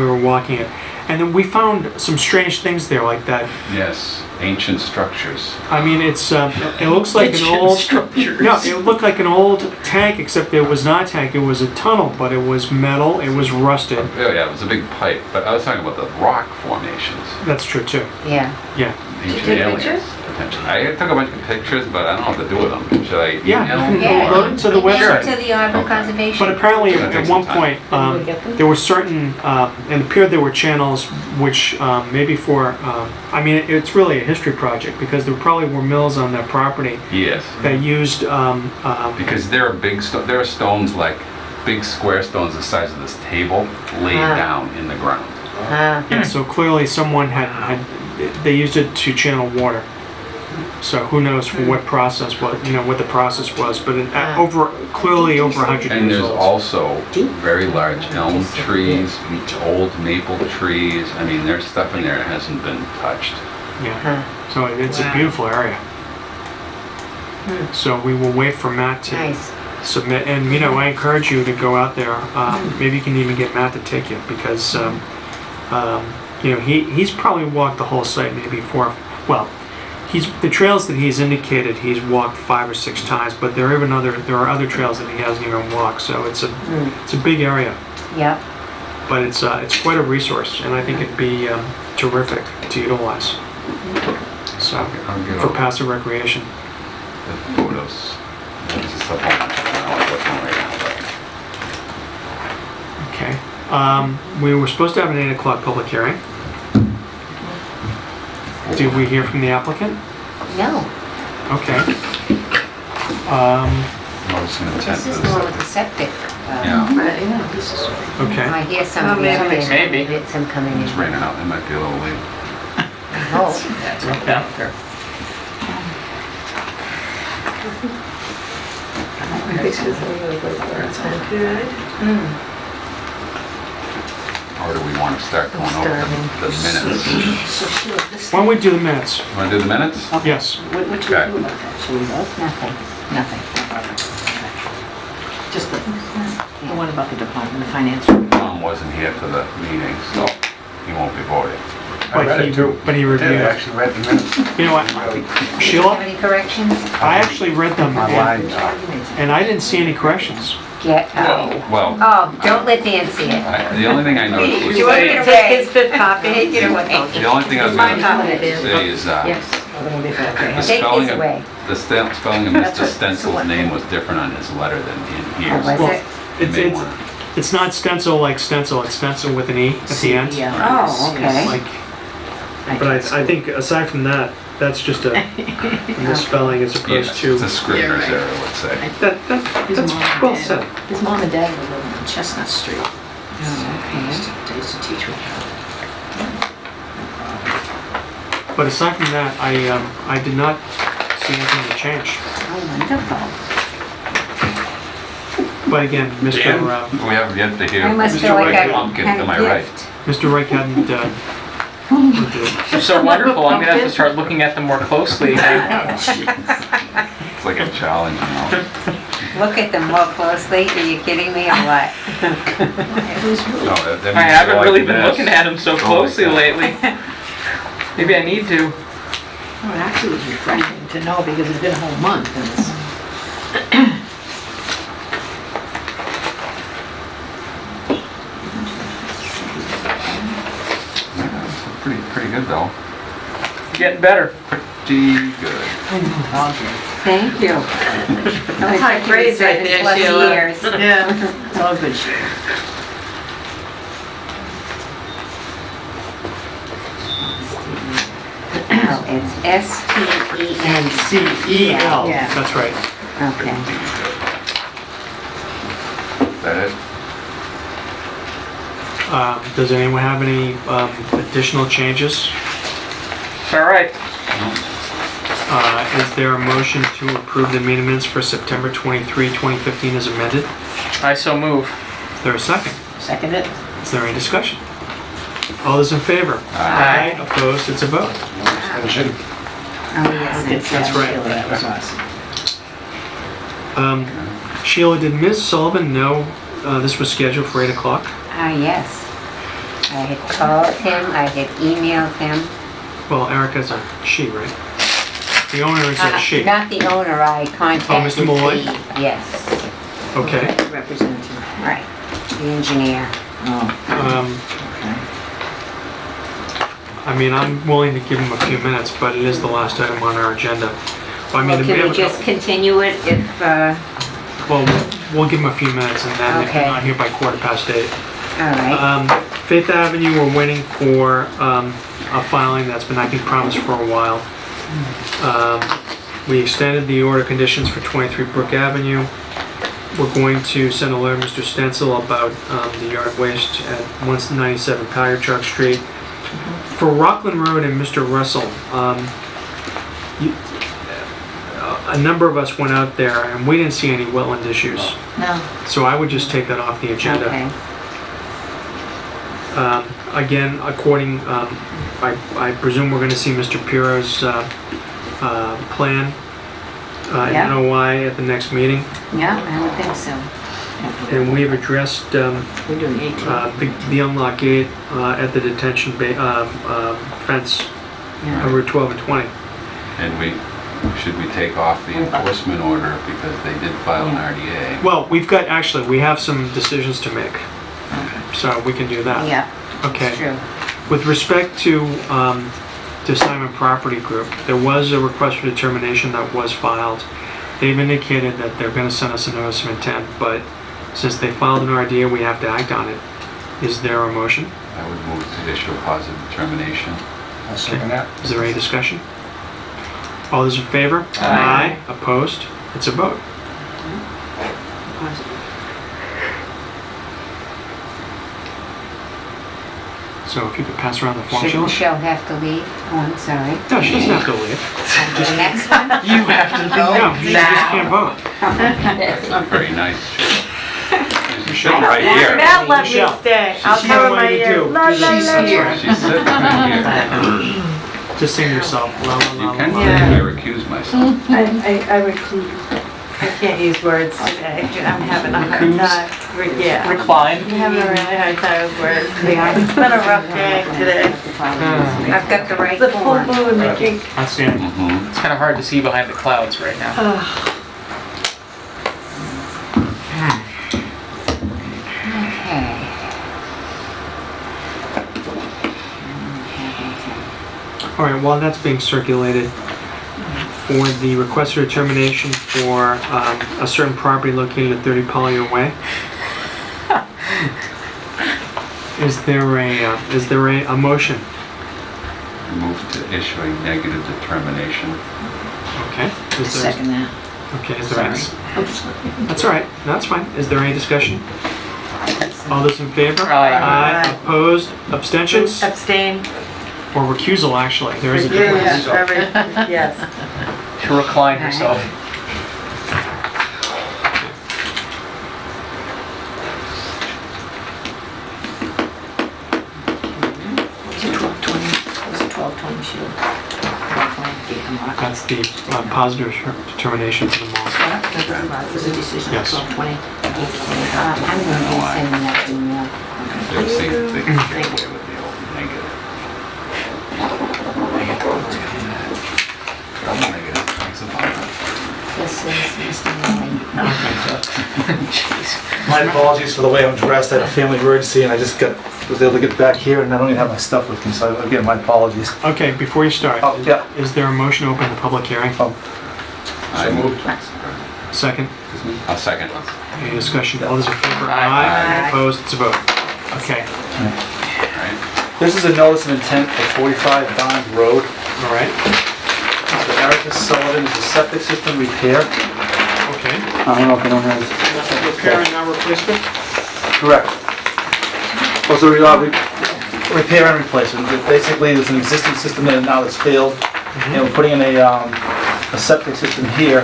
were walking it. And then we found some strange things there like that. Yes, ancient structures. I mean, it looks like an old... No, it looked like an old tank, except it was not a tank, it was a tunnel, but it was metal, it was rusted. Oh yeah, it was a big pipe, but I was talking about the rock formations. That's true too. Yeah. Yeah. Ancient take aliens, pictures? potentially. I took a bunch of pictures, but I don't know what to do with them. Should I email Yeah, them? you can go load it to the website. To the Auburn Okay. Conservation. But apparently, It's gonna at take one some point, time. there were certain, it appeared there were channels which maybe for, I mean, it's really a history project because there probably were mills on that property Yes, that used, because there are stones like big square stones the size of this table laid Ah. down in the ground. yeah, so clearly someone they used it to channel water. So who knows for what process, what the process was, but clearly over 100 And years there's old. also very large elm trees, old maple trees. I mean, there's stuff in there that hasn't been touched. Yeah, so it's a beautiful area. So we will wait for Matt to Nice. submit, and I encourage you to go out there. Maybe you can even get Matt to take you because he's probably walked the whole site maybe the trails that he's indicated he's walked 5 or 6 times, but there are other trails that he hasn't even walked. So it's a big area, Yep. but it's quite a resource, and I think it'd be terrific to utilize. So I'll get for all passive recreation. the photos. This is stuff I don't know what's on right now, but Okay. We were supposed to have an 8 o'clock public hearing. Did we hear from the applicant? No. Okay. notice an intent This is for the one this. with the septic. Yeah, Okay. I hear somebody maybe. coming in. Maybe. It's him coming in. it's raining out. It might be a little late. Oh, Yeah. Or do we want to start going over the minutes? Why don't we do the minutes? Want to do the minutes? Yes. Okay. nothing. Nothing. Just the one about the department, the finance. Tom wasn't here for the meeting, so he won't be voting. But he reviewed it. actually read the minutes. You know what, Do you have Sheila, any corrections? I actually read them Online. and I didn't see any corrections. Get out. Well, Oh, don't let Dan see it. the only thing I noticed was, You want me to the take his fifth copy? Take it away. only thing I was My going copy. to say is, the Take spelling his of, away. the spelling of Mr. Stencil's name was different on his letter than in Oh, here. was so it? you may wanna- It's not stencil like stencil, it's stencil with an E at the end. Oh, okay. Like, but I think aside from that, that's just a misspelling as opposed Yes, to. it's a Scrivener's error, let's say. That's well said. His mom and dad were living on Chestnut Street. Okay. I used to teach with them. But aside from that, I did not see anything to change. Oh, wonderful. But again, Mr. Dan, we have yet to hear. I must Mr. feel like Wright, I Pumpkin, had am I a right? gift. Mr. Wright hadn't, So wonderful. I'm gonna have to start looking at them more closely. It's like a challenge, you know? Look at them more closely. Are you kidding me or what? No, that I haven't means really like been this. looking at them so Holy closely cow. lately. Maybe I need to. Oh, it actually was refreshing to know because it's been a whole month and it's. Pretty good though. Getting better. Pretty good. Thank you. That's high praise right there, Plus Sheila. years. Yeah. It's all good shit. Oh, it's S-T-E-N. C-E-L. Yeah. That's right. Okay. Is that it? Does anyone have any additional changes? All right. Is there a motion to approve the meeting minutes for September 23, 2015 as amended? I so move. Is there a second? Second it. Is there any discussion? All those in favor? Aye. Opposed? It's a vote. Oh, yes. That's right. Sheila, that was awesome. Sheila, did Ms. Sullivan know this was scheduled for 8 o'clock? Yes. I had called him, I had emailed him. Well, Erica's a she, right? The owner is a she. Not the owner, I contacted Mr. Malloy? Yes, Okay. representative, right, the engineer. I mean, I'm willing to give him a few minutes, but it is the last item on our agenda. Well, I mean, Well, we can have we a just couple- continue it if, Well, we'll give him a few minutes, and then if Okay. you're not here by 8:15. all right, Faith Avenue, we're waiting for a filing that's been, I think, promised for a while. We extended the order conditions for 23 Brook Avenue. We're going to send a letter to Mr. Stencil about the yard waste at 197 Pagatruck Street. For Rockland Road and Mr. Russell, a number of us went out there and we didn't see any wetland issues. no, So I would just take that off the agenda. okay. Again, according, I presume we're gonna see Mr. Piro's plan Yeah. in NOI at the next meeting. Yeah, I would think so. And we have addressed We're doing 18. the unlock gate at the detention fence Yeah. over 12 and 20. And should we take off the enforcement order because they did file an RDA? Well, we have some decisions to make. So we can do that. Yeah, Okay. it's true. With respect to Simon Property Group, there was a request for determination that was filed. They've indicated that they're going to send us a notice of intent, but since they filed an RDA, we have to act on it. Is there a motion? I would move to issue a positive determination. I'll second that. Is there any discussion? All those in favor? Aye. Opposed? It's a vote. So if you could pass around the form, Should Sheila? Michelle have to leave? Oh, I'm sorry. No, she doesn't have to leave. The next one? You have to No, she just can't vote. That's not very nice. Michelle, right here. Matt let me Michelle. stay. I'll She's cover got my money to ears. do. La, la, She's la. here. She's sitting right here. Just sing yourself. La, la, You la, can la, say la. I recuse myself. I recuse. I can't use words today. I'm having a hard time. Yeah. Recline. I'm having a really hard time with words. It's been a rough day today. I've got the right It's a full form. moon, I think. Outstanding. Mhm. It's kind of hard to see behind the clouds right now. Okay. All right, while that's being circulated, for the request for determination for a certain property located at 30 Collier Way, is there a motion? Move to issue a negative determination. Okay. Is there- Second that. Okay, is there any? Oops. That's all right, that's fine. Is there any discussion? All those in favor? Aye. Opposed? Abstentions? Abstain. Or recusal, actually. There is a Yes, difference. yes. To recline herself. Was it 1220? Was it 1220 Sheila? 1220. That's the positive determination for the mall. Was a decision Yes. 1220. I'm going to be sending that email. They see if they can get away with the old negative. Double negative, thanks a lot. This is Mr. Malloy. My apologies for the way I'm dressed. I had a family emergency and I just was able to get back here and I don't even have my stuff with me, so again, my apologies. Okay, before you start, Oh, yeah. is there a motion to open the public hearing? I moved. Second? I'll second. Any discussion? All those in favor? Aye. Opposed? It's a vote. Okay, Right? This is a notice of intent for 45 Bond Road. all right, The Erica Sullivan is a septic system repair. okay. I don't know if anyone has. Repair and not replacement? Correct. Also, repair and replacement. Basically, there's an existing system there now that's failed, and we're putting in a septic system here.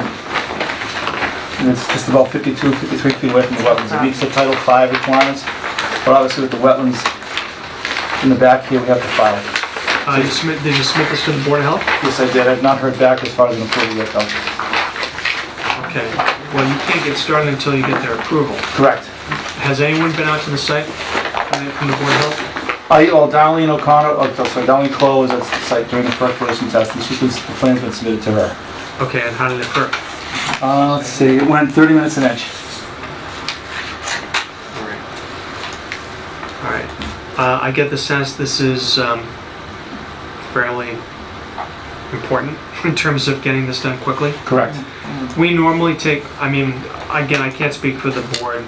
And it's just about 52, 53 feet away from the wetlands. It meets the Title V requirements, but obviously with the wetlands in the back here, we have to file it. Did you submit this to the Board of Health? Yes, I did. I've not heard back as far as an approval yet, though. Okay, well, you can't get started until you get their approval. Correct. Has anyone been out to the site from the Board of Health? Darlene O'Connor, Darlene Clough was at the site during the perforation test, and the plan's been submitted to her. Okay, and how did it work? Let's see, it went 30 minutes an inch. All right. I get the sense this is fairly important in terms of getting this done quickly. Correct. We normally take, I mean, again, I can't speak for the board,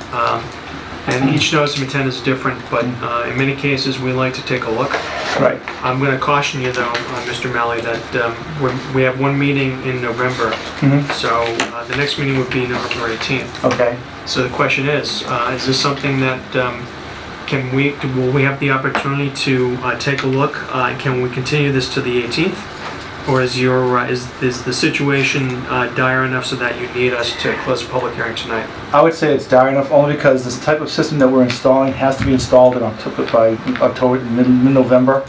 and each notice of intent is different, but in many cases, we like to take a look. Right. I'm going to caution you, though, Mr. Malley, that we have one meeting in November, so the next meeting would be November 18th. Okay. So the question is this something that will we have the opportunity to take a look? Can we continue this to the 18th? Or is the situation dire enough so that you need us to close the public hearing tonight? I would say it's dire enough only because this type of system that we're installing has to be installed in October, mid-November.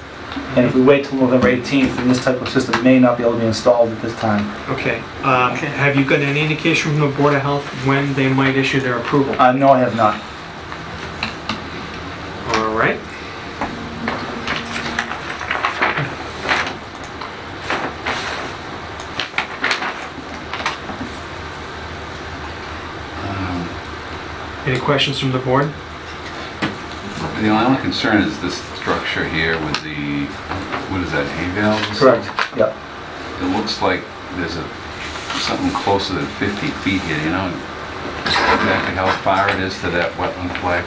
And if we wait till November 18th, then this type of system may not be able to be installed at this time. Okay. Have you got any indication from the Board of Health when they might issue their approval? No, I have not. All right. Any questions from the board? The only concern is this structure here with the, what is that, hay valves? Correct, yep. It looks like there's something closer than 50 feet here, you know exactly how far it is to that wetland flag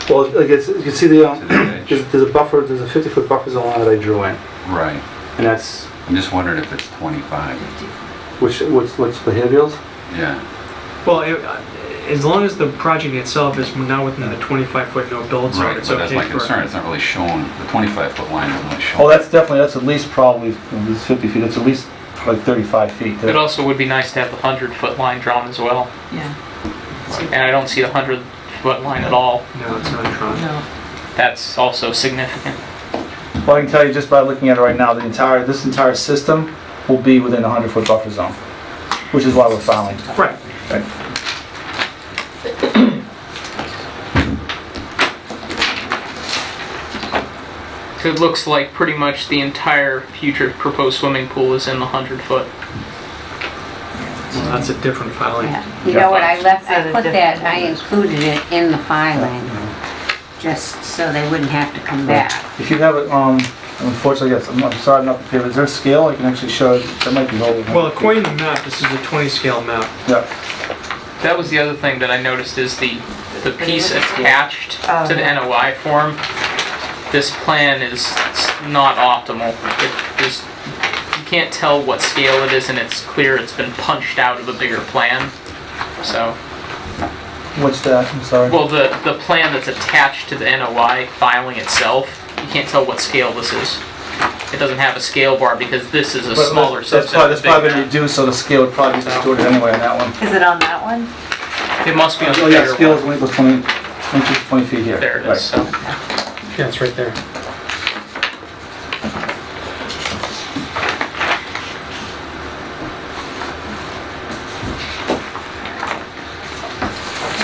4? Well, I guess you can see the, edge. there's a buffer, there's a 50-foot buffer zone line that I drew in. Right. And that's, I'm just wondering if it's 25. what's the hay bales? Yeah. Well, as long as the project itself is now within the 25-foot no-build zone, Right, it's but that's okay my concern. It's not really shown, the 25-foot line isn't really shown. Oh, that's at least probably, it's 50 feet, it's at least like 35 feet. It also would be nice to have the 100-foot line drawn as well. Yeah. And I don't see the 100-foot line at all. No, it's not drawn. No. That's also significant. Well, I can tell you just by looking at it right now, this entire system will be within a 100-foot buffer zone, which is why we're filing. Right. Right. So it looks like pretty much the entire future proposed swimming pool is in the 100-foot. Well, that's a different filing. Yeah. You know what, I put that, I included it in the filing, just so they wouldn't have to come back. If you have it, unfortunately, yes, I'm sorry I'm not prepared. Is there a scale I can actually show? That might be over. Well, according to the map, this is a 20-scale map. Yeah. That was the other thing that I noticed is the piece attached to the NOI form. This plan is not optimal. You can't tell what scale it is, and it's clear it's been punched out of a bigger plan. So, What's that? I'm sorry. well, the plan that's attached to the NOI filing itself, you can't tell what scale this is. It doesn't have a scale bar because this is a smaller subset. That's probably been reduced, so the scale would probably be distorted anyway on that one. Is it on that one? It must be on the Oh yeah, bigger scale is one. only equals 20 inches, 20 feet here. There it is. Right. So. Yeah, it's right there.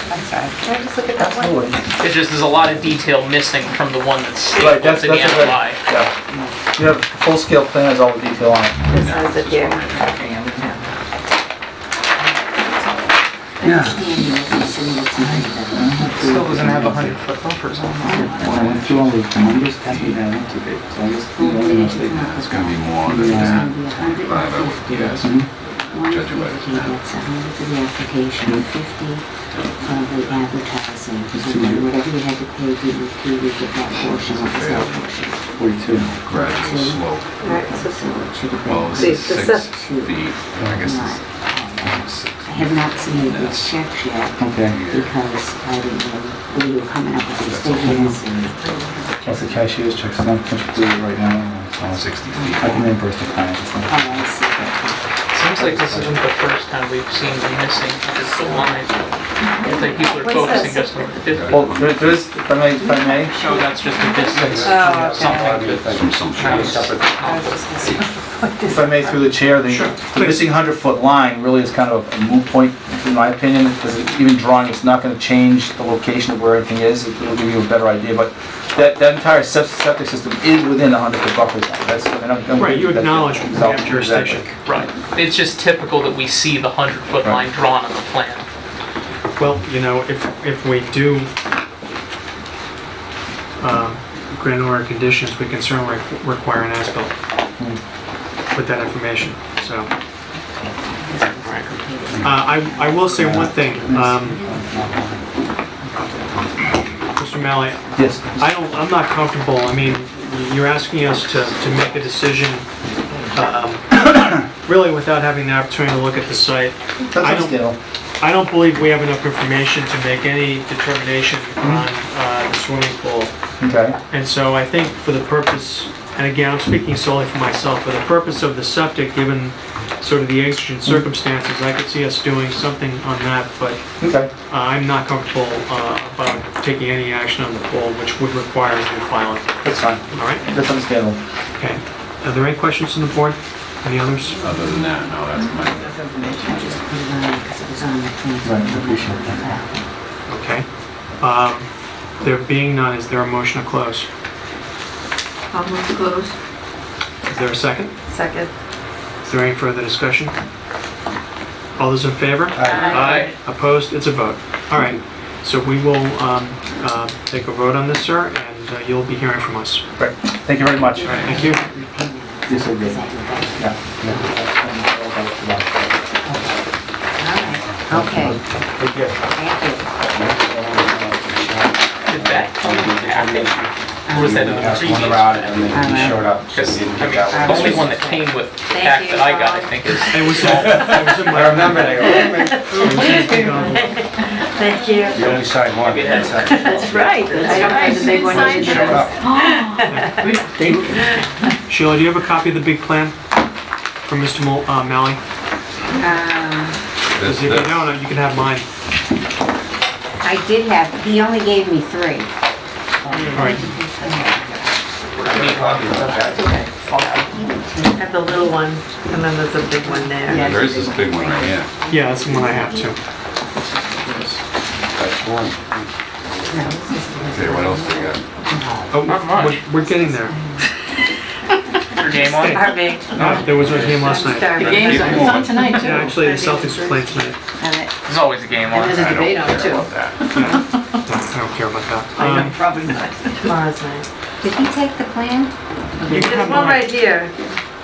I'm sorry. Can I just look at that one? Absolutely. It's just there's a lot of detail missing from the one that's Right, stapled to the that's NOI. Yeah. You have full scale plan has all the detail on it. This is it here. Still doesn't have 100-foot buffer zone. When I went through all the numbers, that's what I went to do. So I guess It's going to be more than 5, I would guess. Judging by this map. For the application, 50 of the advertising, and then whatever you had to pay DEP, you get that portion of the sale portion. 42. Gradual slope. Right, so it should have Well, been. this is 6 2. feet. I guess it's 6. I have not submitted these checks yet, Okay. because I didn't know where you were coming up with these figures, and That's the cashier's checks. I'm completed right now. So 60 feet. I can reimburse the client. It's not- I see. Seems like this isn't the first time we've seen the missing just the line. I think people are What's focusing this? just on the 50. Well, there is, if I may, So that's just a distance, Oh, okay. something that's From some trees. I was just gonna say, what is if I may through the chair, the missing 100-foot line really is kind of a moot point, in my opinion, because even drawing, it's not gonna change the location of where everything is, it'll give you a better idea, but that entire septic system is within a 100-foot buffer zone. That's, and I'm Right, you that's- acknowledge we have jurisdiction. right. It's just typical that we see the 100-foot line drawn on the plan. Well, you know, if we do grant order conditions, we can certainly require an as-built with that information, so. I will say one thing, Mr. Malley, Yes. I'm not comfortable, I mean, you're asking us to make a decision, really without having the opportunity to look at the site. That's I don't- understandable. I don't believe we have enough information to make any determination on the swimming pool. Okay. And so I think for the purpose, and again, I'm speaking solely for myself, for the purpose of the septic, given sort of the exigent circumstances, I could see us doing something on that, but Okay. I'm not comfortable about taking any action on the pool, which would require a new filing. That's fine. All right? That's understandable. Okay. Are there any questions from the board? Any others? Other than that, no, that's my... Okay. There being none, is there a motion to close? I'll move to close. Is there a second? second? Is there any further discussion? All those in favor? Aye. Opposed? It's a vote. All right. So we will take a vote on this, sir, and you'll be hearing from us. Great. Thank you very much. All right. Thank you. Yes, I did. Yeah. Okay, Take care. thank you. Did that come in the package? Or was that in the previous? One around and then he showed up, so Because, we didn't I get mean, that the one. only one that came with the Thank pack you, that I got, I Carl. think, is It was in my... I remember, and I go, wait a minute. Thank you. You only signed one. Maybe it had That's That's right, that's I don't right. have the big one Signed either. Showed it. up. Sheila, do you have a copy of the big plan from Mr. Malley? Because if you don't, you can have mine. I did have, he only gave me 3. All right. Have the little one, and then there's a big one there. There is this big one right here. Yeah, that's the one I have too. That's one. Okay, what else we got? Oh, Not much. we're getting there. your game on. Harvey. There was a game last night. The game's on, it's on tonight too. Yeah, actually, the Celtics are playing tonight. There's always a game on. And there's a debate on it too. I don't care about that. I know, probably not. Tomorrow's night. Did he take the plan? There's one right here,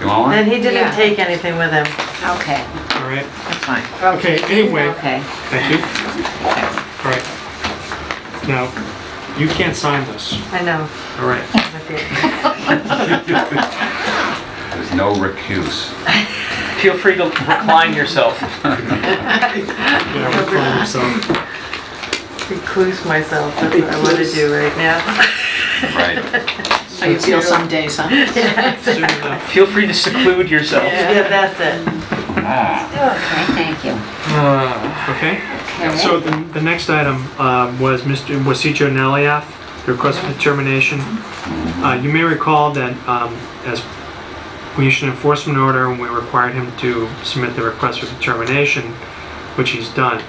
You want one? and he Yeah. didn't take anything with him. Okay, All right. that's fine. Okay, anyway, Okay. thank you. All right. Now, you can't sign this. I know. All right. Okay. There's no recuse. Feel free to recline yourself. Yeah, reclaim yourself. Recluse myself, that's what I want to do right now. Right. How you feel some days, huh? Soon enough. Feel free to seclude yourself. Yeah, that's it. Okay, thank you. Okay? Okay. So the next item was Mr. Wasicho Naliath, the request for determination. You may recall that as we issued an enforcement order and we required him to submit the request for determination, which he's done.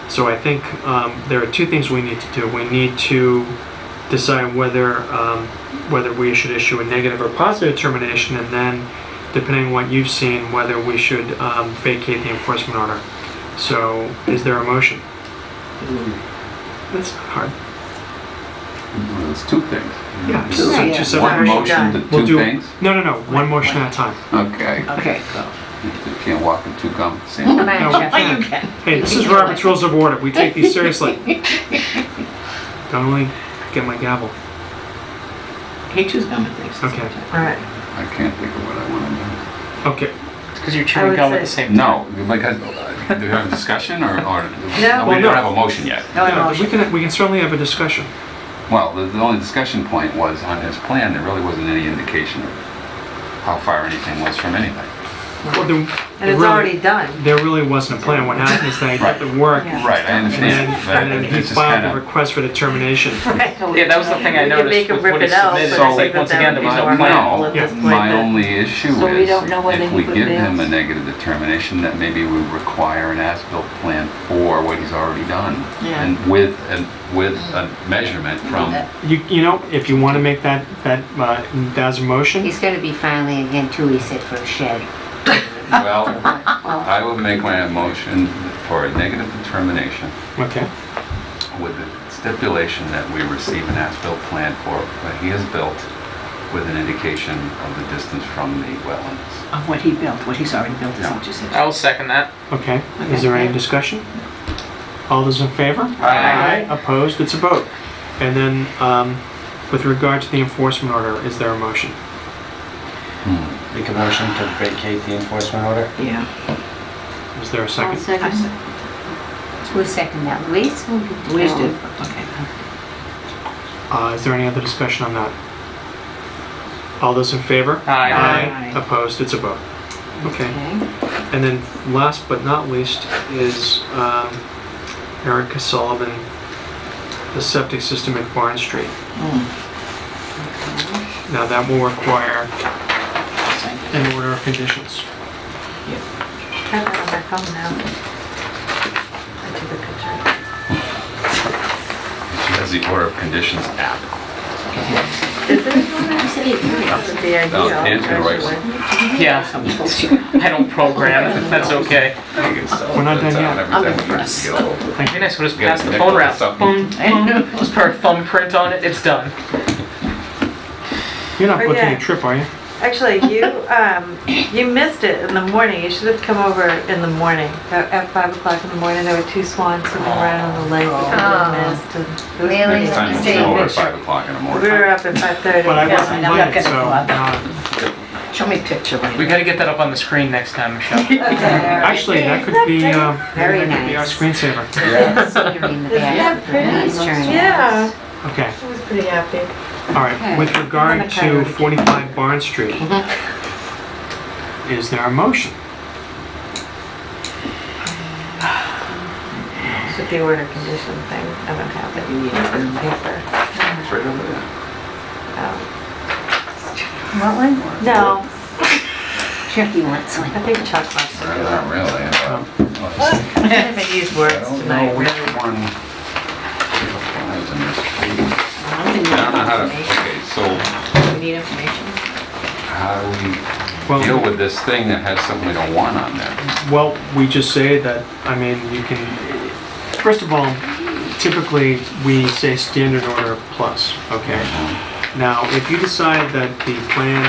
So I think there are two things we need to do. We need to decide whether we should issue a negative or positive determination, and then, depending on what you've seen, whether we should vacate the enforcement order. So, is there a motion? That's not hard. It's two things. Yeah, Yeah, so yeah. two separate One motions. motion to We'll two do- things? No, one motion at a time. Okay. Okay. You can't walk and chew gum at the same time. No, we can't. Hey, this is Robert's Rules of Order. We take these seriously. Don't only get my gavel. He chews gum and things. Okay. All right. I can't think of what I want to Okay. It's because you're I chewing would gum at say- the same do. time. No, because, do we have a discussion or? No. We don't have a motion yet. No Yeah, emotion. we can certainly have a discussion. Well, the only discussion point was on his plan, there really wasn't any indication of how far anything was from anything. Well, And it's already done. There really wasn't a plan. What happened is they did the work, Yeah. Right, I understand. and then he It's just filed a kinda- request for determination. Yeah, that was the thing I We could noticed make him with rip what he it out, submitted. but It's like, I once think again, that there was no would be plan. normal at No, this point, my but- only issue So we is, don't know whether if he we put give him bales? a negative determination, that maybe we require an as-built plan for what he's already done. Yeah. And with a measurement from, You know, if you want to make that as a motion, He's gonna be filing again too, he said, for a shed. well, I would make my motion for a negative determination okay. with the stipulation that we receive an as-built plan for what he has built with an indication of the distance from the wetlands. Of what he built, what he's already built, is what you said. I will second that. Okay, is there any discussion? All those in favor? Aye. Opposed? It's a vote. And then, with regard to the enforcement order, is there a motion? Make a motion to vacate the enforcement order. Yeah. Is there a I'll second? second. Who seconded that, Louise? Louise did, okay. Is there any other discussion on that? All those in favor? Aye. Aye. Opposed? It's a vote. Okay. Okay. And then, last but not least, is Erica Sullivan, the septic system at Barn Street. Now, that will require an order of conditions. I have it on my phone now. I took a picture. She has the order of conditions app. Is it? That would be ideal. No, Dan's gonna write actually. Yeah. I don't program it, that's okay. We're not done yet. Every time we use to get a hold of it. It'd be nice, we'll just Yeah, pass the Nick phone will around. stop Boom, me. boom, just put our thumbprint on it, it's done. You're not Oh, booking yeah. a trip, are you? Actually, you missed it in the morning. You should have come over in the morning. At 5 o'clock in the morning, there were two swans swimming around on the lake that we missed. And it was Really? pretty It's time to Same show her at picture. 5 o'clock in the We morning. were up at 5:30. But I Yeah, wasn't I'm not invited, gonna so. go up. Show me a picture later. We gotta get that up on the screen next time, Michelle. Actually, that could be, Very that could be our nice. screensaver. Scenery in the Isn't that back. pretty? Nice turn. Yeah, Okay, I was pretty happy. all right. With regard to 45 Barn Street, is there a motion? Should the order condition thing. I don't have it. You need it in paper. It's right over there. What one? No, Turkey wants I one. think Chuck must have. Not really. I haven't used words I don't tonight, know which really. one applies in this. I don't think we I don't know how to, need okay, so information. We need information. how do we Well- deal with this thing that has something we don't want on there? Well, we just say that, I mean, you can, first of all, typically, we say standard order plus, okay? Now, if you decide that the plan,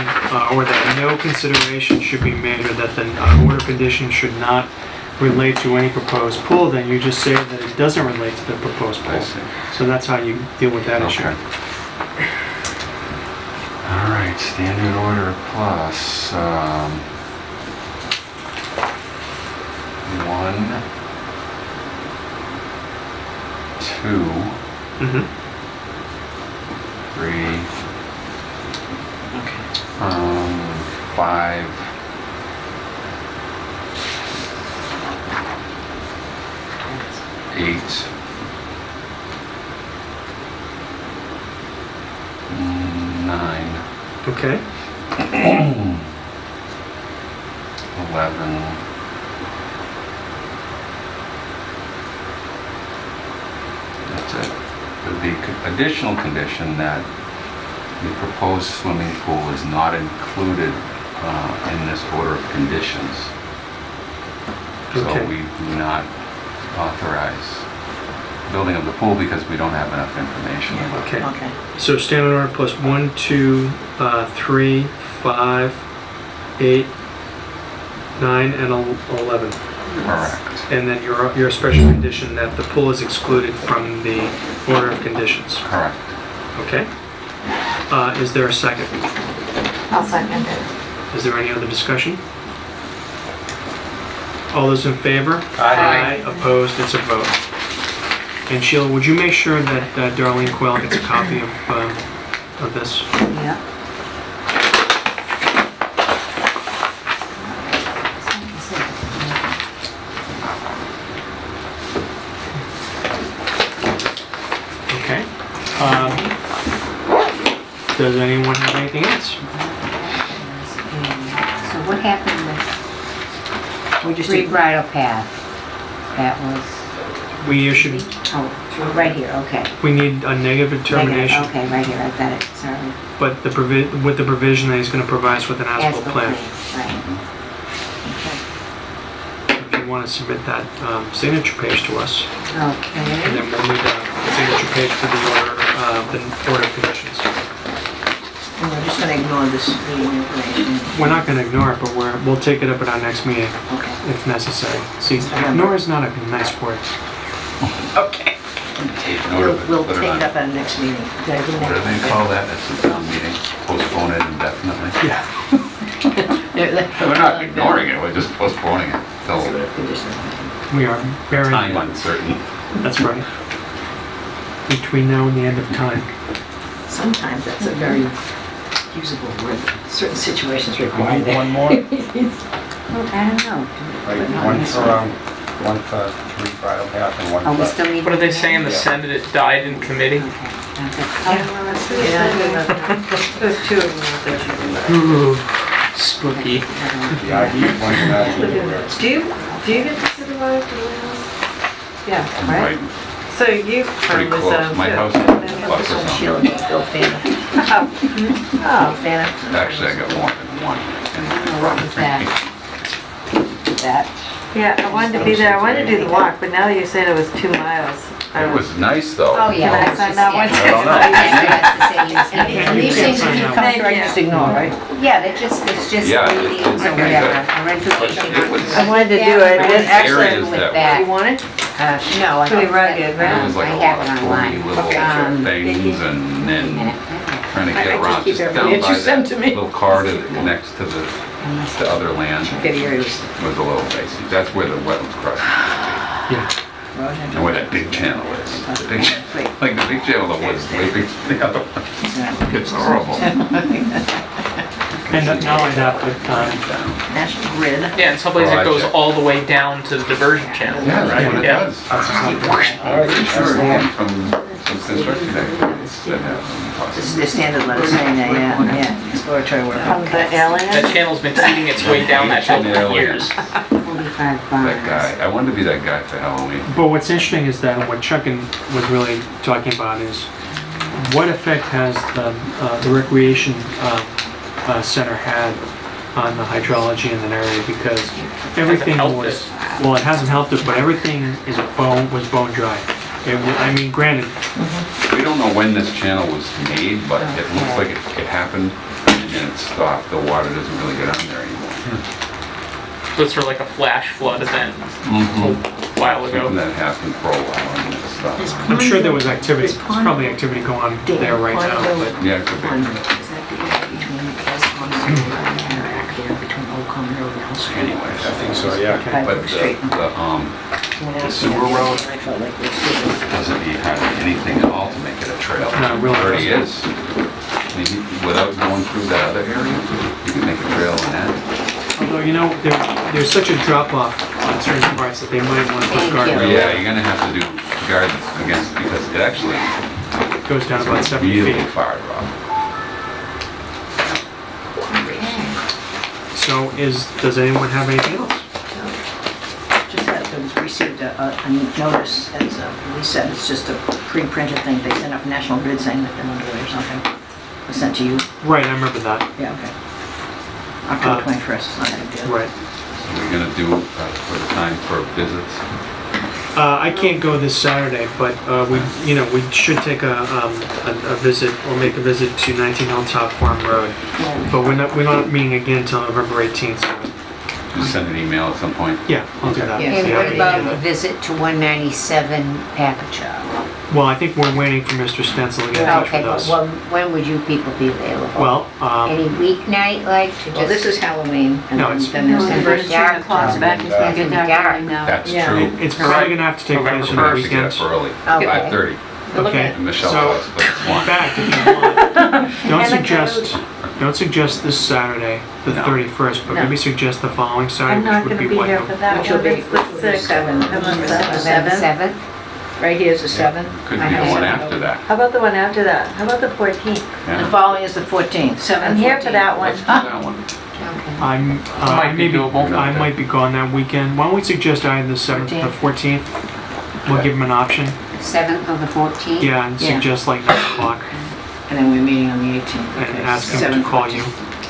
or that no consideration should be made, or that the order condition should not relate to any proposed pool, then you just say that it doesn't relate to the proposed I pool. see. So that's how you deal with that issue. Okay. All right, standard order plus, 1, 2, Mhm. 3, 5, 8, 9, Okay, 11, that's it. With the additional condition that the proposed swimming pool is not included in this order of conditions. So Okay. we do not authorize building of the pool because we don't have enough information. okay. Okay. So standard order plus 1, 2, 3, 5, 8, 9, and 11. Correct. And then your special condition that the pool is excluded from the order of conditions. Correct. Okay? Is there a second? I'll second it. Is there any other discussion? All those in favor? Aye. Opposed? It's a vote. And Sheila, would you make sure that Darlene Quayle gets a copy of this? Yeah. Does anyone have anything else? So what happened We with just Free did, Bridle Path? That was, We issued, oh, right here, okay. we need a negative determination, Okay, right here, I've got it, sorry. but with the provision that he's gonna provide us with an as-built plan. Right. If you wanna submit that signature page to us, and Okay. then we'll need a signature page for the order of conditions. and we're just gonna ignore this meeting information. We're not gonna ignore it, but we'll take it up at our next meeting Okay. if necessary. See, ignore is not a nice word. Okay. We'll take it up at our next meeting. What do they call that at the town meeting? Postpone it indefinitely? Yeah. We're not ignoring it, we're just postponing it till We are very, time uncertain. that's right. Between now and the end of time. Sometimes that's a very usable word. Certain situations require that. One more, Oh, I don't know. one for Free Bridle Path and one Oh, we for... still need. What do they say in the Senate? It died in committee? Okay. There's two of them out there. Ooh, spooky. The ID, one for that. Do you get to see the water from your house? Yeah, right? Right, So you pretty probably close. sound My too. house is This plus or one something. Sheila, Bill Fana. Oh, Fana, Actually, I got more than one. What was that? that. yeah, I wanted to be there, I wanted to do the walk, but now you said it was 2 miles. It was nice though. Oh, yeah. Can I sign that one? I don't know. And these things that you come through, I just ignore, right? Yeah, it's just Yeah, meetings or it's- whatever. A But resolution. it was- I wanted to do it, and actually, Areas with that that. You want it? No, I Pretty don't. rugged, right? It was like I a have lot it of online. little things and then trying to I get just around, keep just everything down that by you send to that me. little corridor that connects to the other land Getty areas. was a little dicey. That's where the wetlands crossing is. And where that big channel is. The big, like the big channel that was way bigger than the other one. It's horrible. And now I have to, National Grid. Yeah, in some places it goes Project. all the way down to the diversion channel. Yeah, that's what it Yeah. does. I'm pretty sure it came from construction activities that This is happened. the standard letter saying that, yeah, exploratory work. From the alien? That channel's been feeding its way down that hill for years. 45 That guy, I wanted to be that guy for Halloween. but what's interesting is that what Chuck was really talking about is what effect has the recreation center had on the hydrology in that area, because everything helped was, well, it hasn't helped it, but everything was bone dry. I mean, granted, We don't know when this channel was made, but it looks like it happened and then it stopped. The water doesn't really get on there anymore. So it's sort of like a flash flood event a while ago. Something that happened for a while and then it stopped. I'm sure there was activity, there's probably activity going on there right now, but Yeah, it could be. Is that the area between interact there between Old Common Road and Elm Street? Anyway, I think so, yeah. but the sewer road I felt like we're still. doesn't need hardly anything at all to make it a trail. No, it really It already doesn't. is. I mean, without going through that other area, you can make a trail in that. although, you know, there's such a drop off on certain parts that they might want to put Thank you. But guardrails. yeah, you're gonna have to do guard against, because it actually It goes down about 70 really feet. far drop. So does anyone have anything else? Just that there was received a notice, as Lee said, it's just a pre-printed thing they sent off National Grid saying that they're underway or something. It was sent to you? Right, I remember that. Yeah, okay. October 21st, it's not a big deal. Right. So we're gonna do, for the time for visits. I can't go this Saturday, but we should take a visit, or make a visit to 19 Hilltop Farm Road. But we're not meeting again until November 18th. So Just send an email at some point. yeah, I'll do that. Yeah. And Yeah. what about a visit to 197 Packagug? Well, I think we're waiting for Mr. Stencil to get in touch Okay, with but us. when would you people be available? Well, Any weeknight, like, to Well, this just... is Halloween, and No, then it's- then there's the November first. dark Clock's back, it's gonna get dark early now. That's Yeah. true. it's probably gonna have to take place on the November 1st to get weekends. up early, Okay. 5:30. Okay, And Michelle so, was, but it's in one. fact, if you want, don't suggest this Saturday, the No. 31st, but No. maybe suggest the following Saturday, I'm which not would gonna be be what? here for that Which will one, be it's the 6th. seven. and the November 7th. 7th? Right here's the 7th. Could I be the have one 7th after over. that. How about the one after that? How about the 14th? The Yeah. following is the 14th, 7th. I'm here for that one. Let's do that one. Okay. I may be, doable. I might be gone that weekend. Why don't we suggest either the 7th or the 14th? We'll give them an option. 7th or the 14th? Yeah, and Yeah. suggest like 9 o'clock And then we're meeting on the 18th. and Okay, ask them to 7, call you.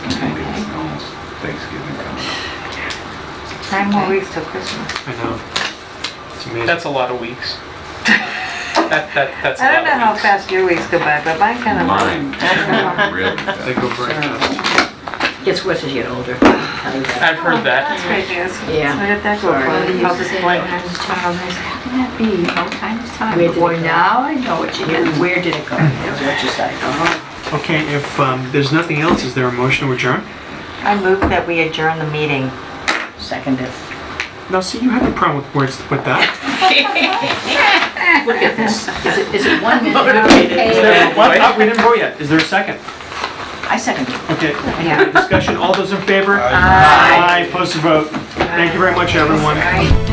It's almost Thanksgiving coming up. 9 more weeks till Christmas. I know. It's amazing. That's a lot of weeks. That's a I don't lot know of how weeks. fast your weeks go by, but mine kind of. Mine, really They fast. go very fast. Gets worse as you get older. I'll tell you that. I've heard that. That's great news. Yeah. So I got that going Sorry. for Well, me. you I'll used to just say blame when I was a child, I said, how can that be? No time is time. Where did Boy, it go? now I know what you And mean. where did it go? Is what you say. Okay, if there's nothing else, is there a motion to adjourn? I move that we adjourn the meeting. Seconded. Now, see, you have a problem with words with that. Look at this. Is it one Is motivated? there, what? We didn't vote yet. Is there a second? I seconded. Okay. Yeah. Discussion. All those in favor? Aye. Aye. Post a vote. Thank you very much, everyone. Right.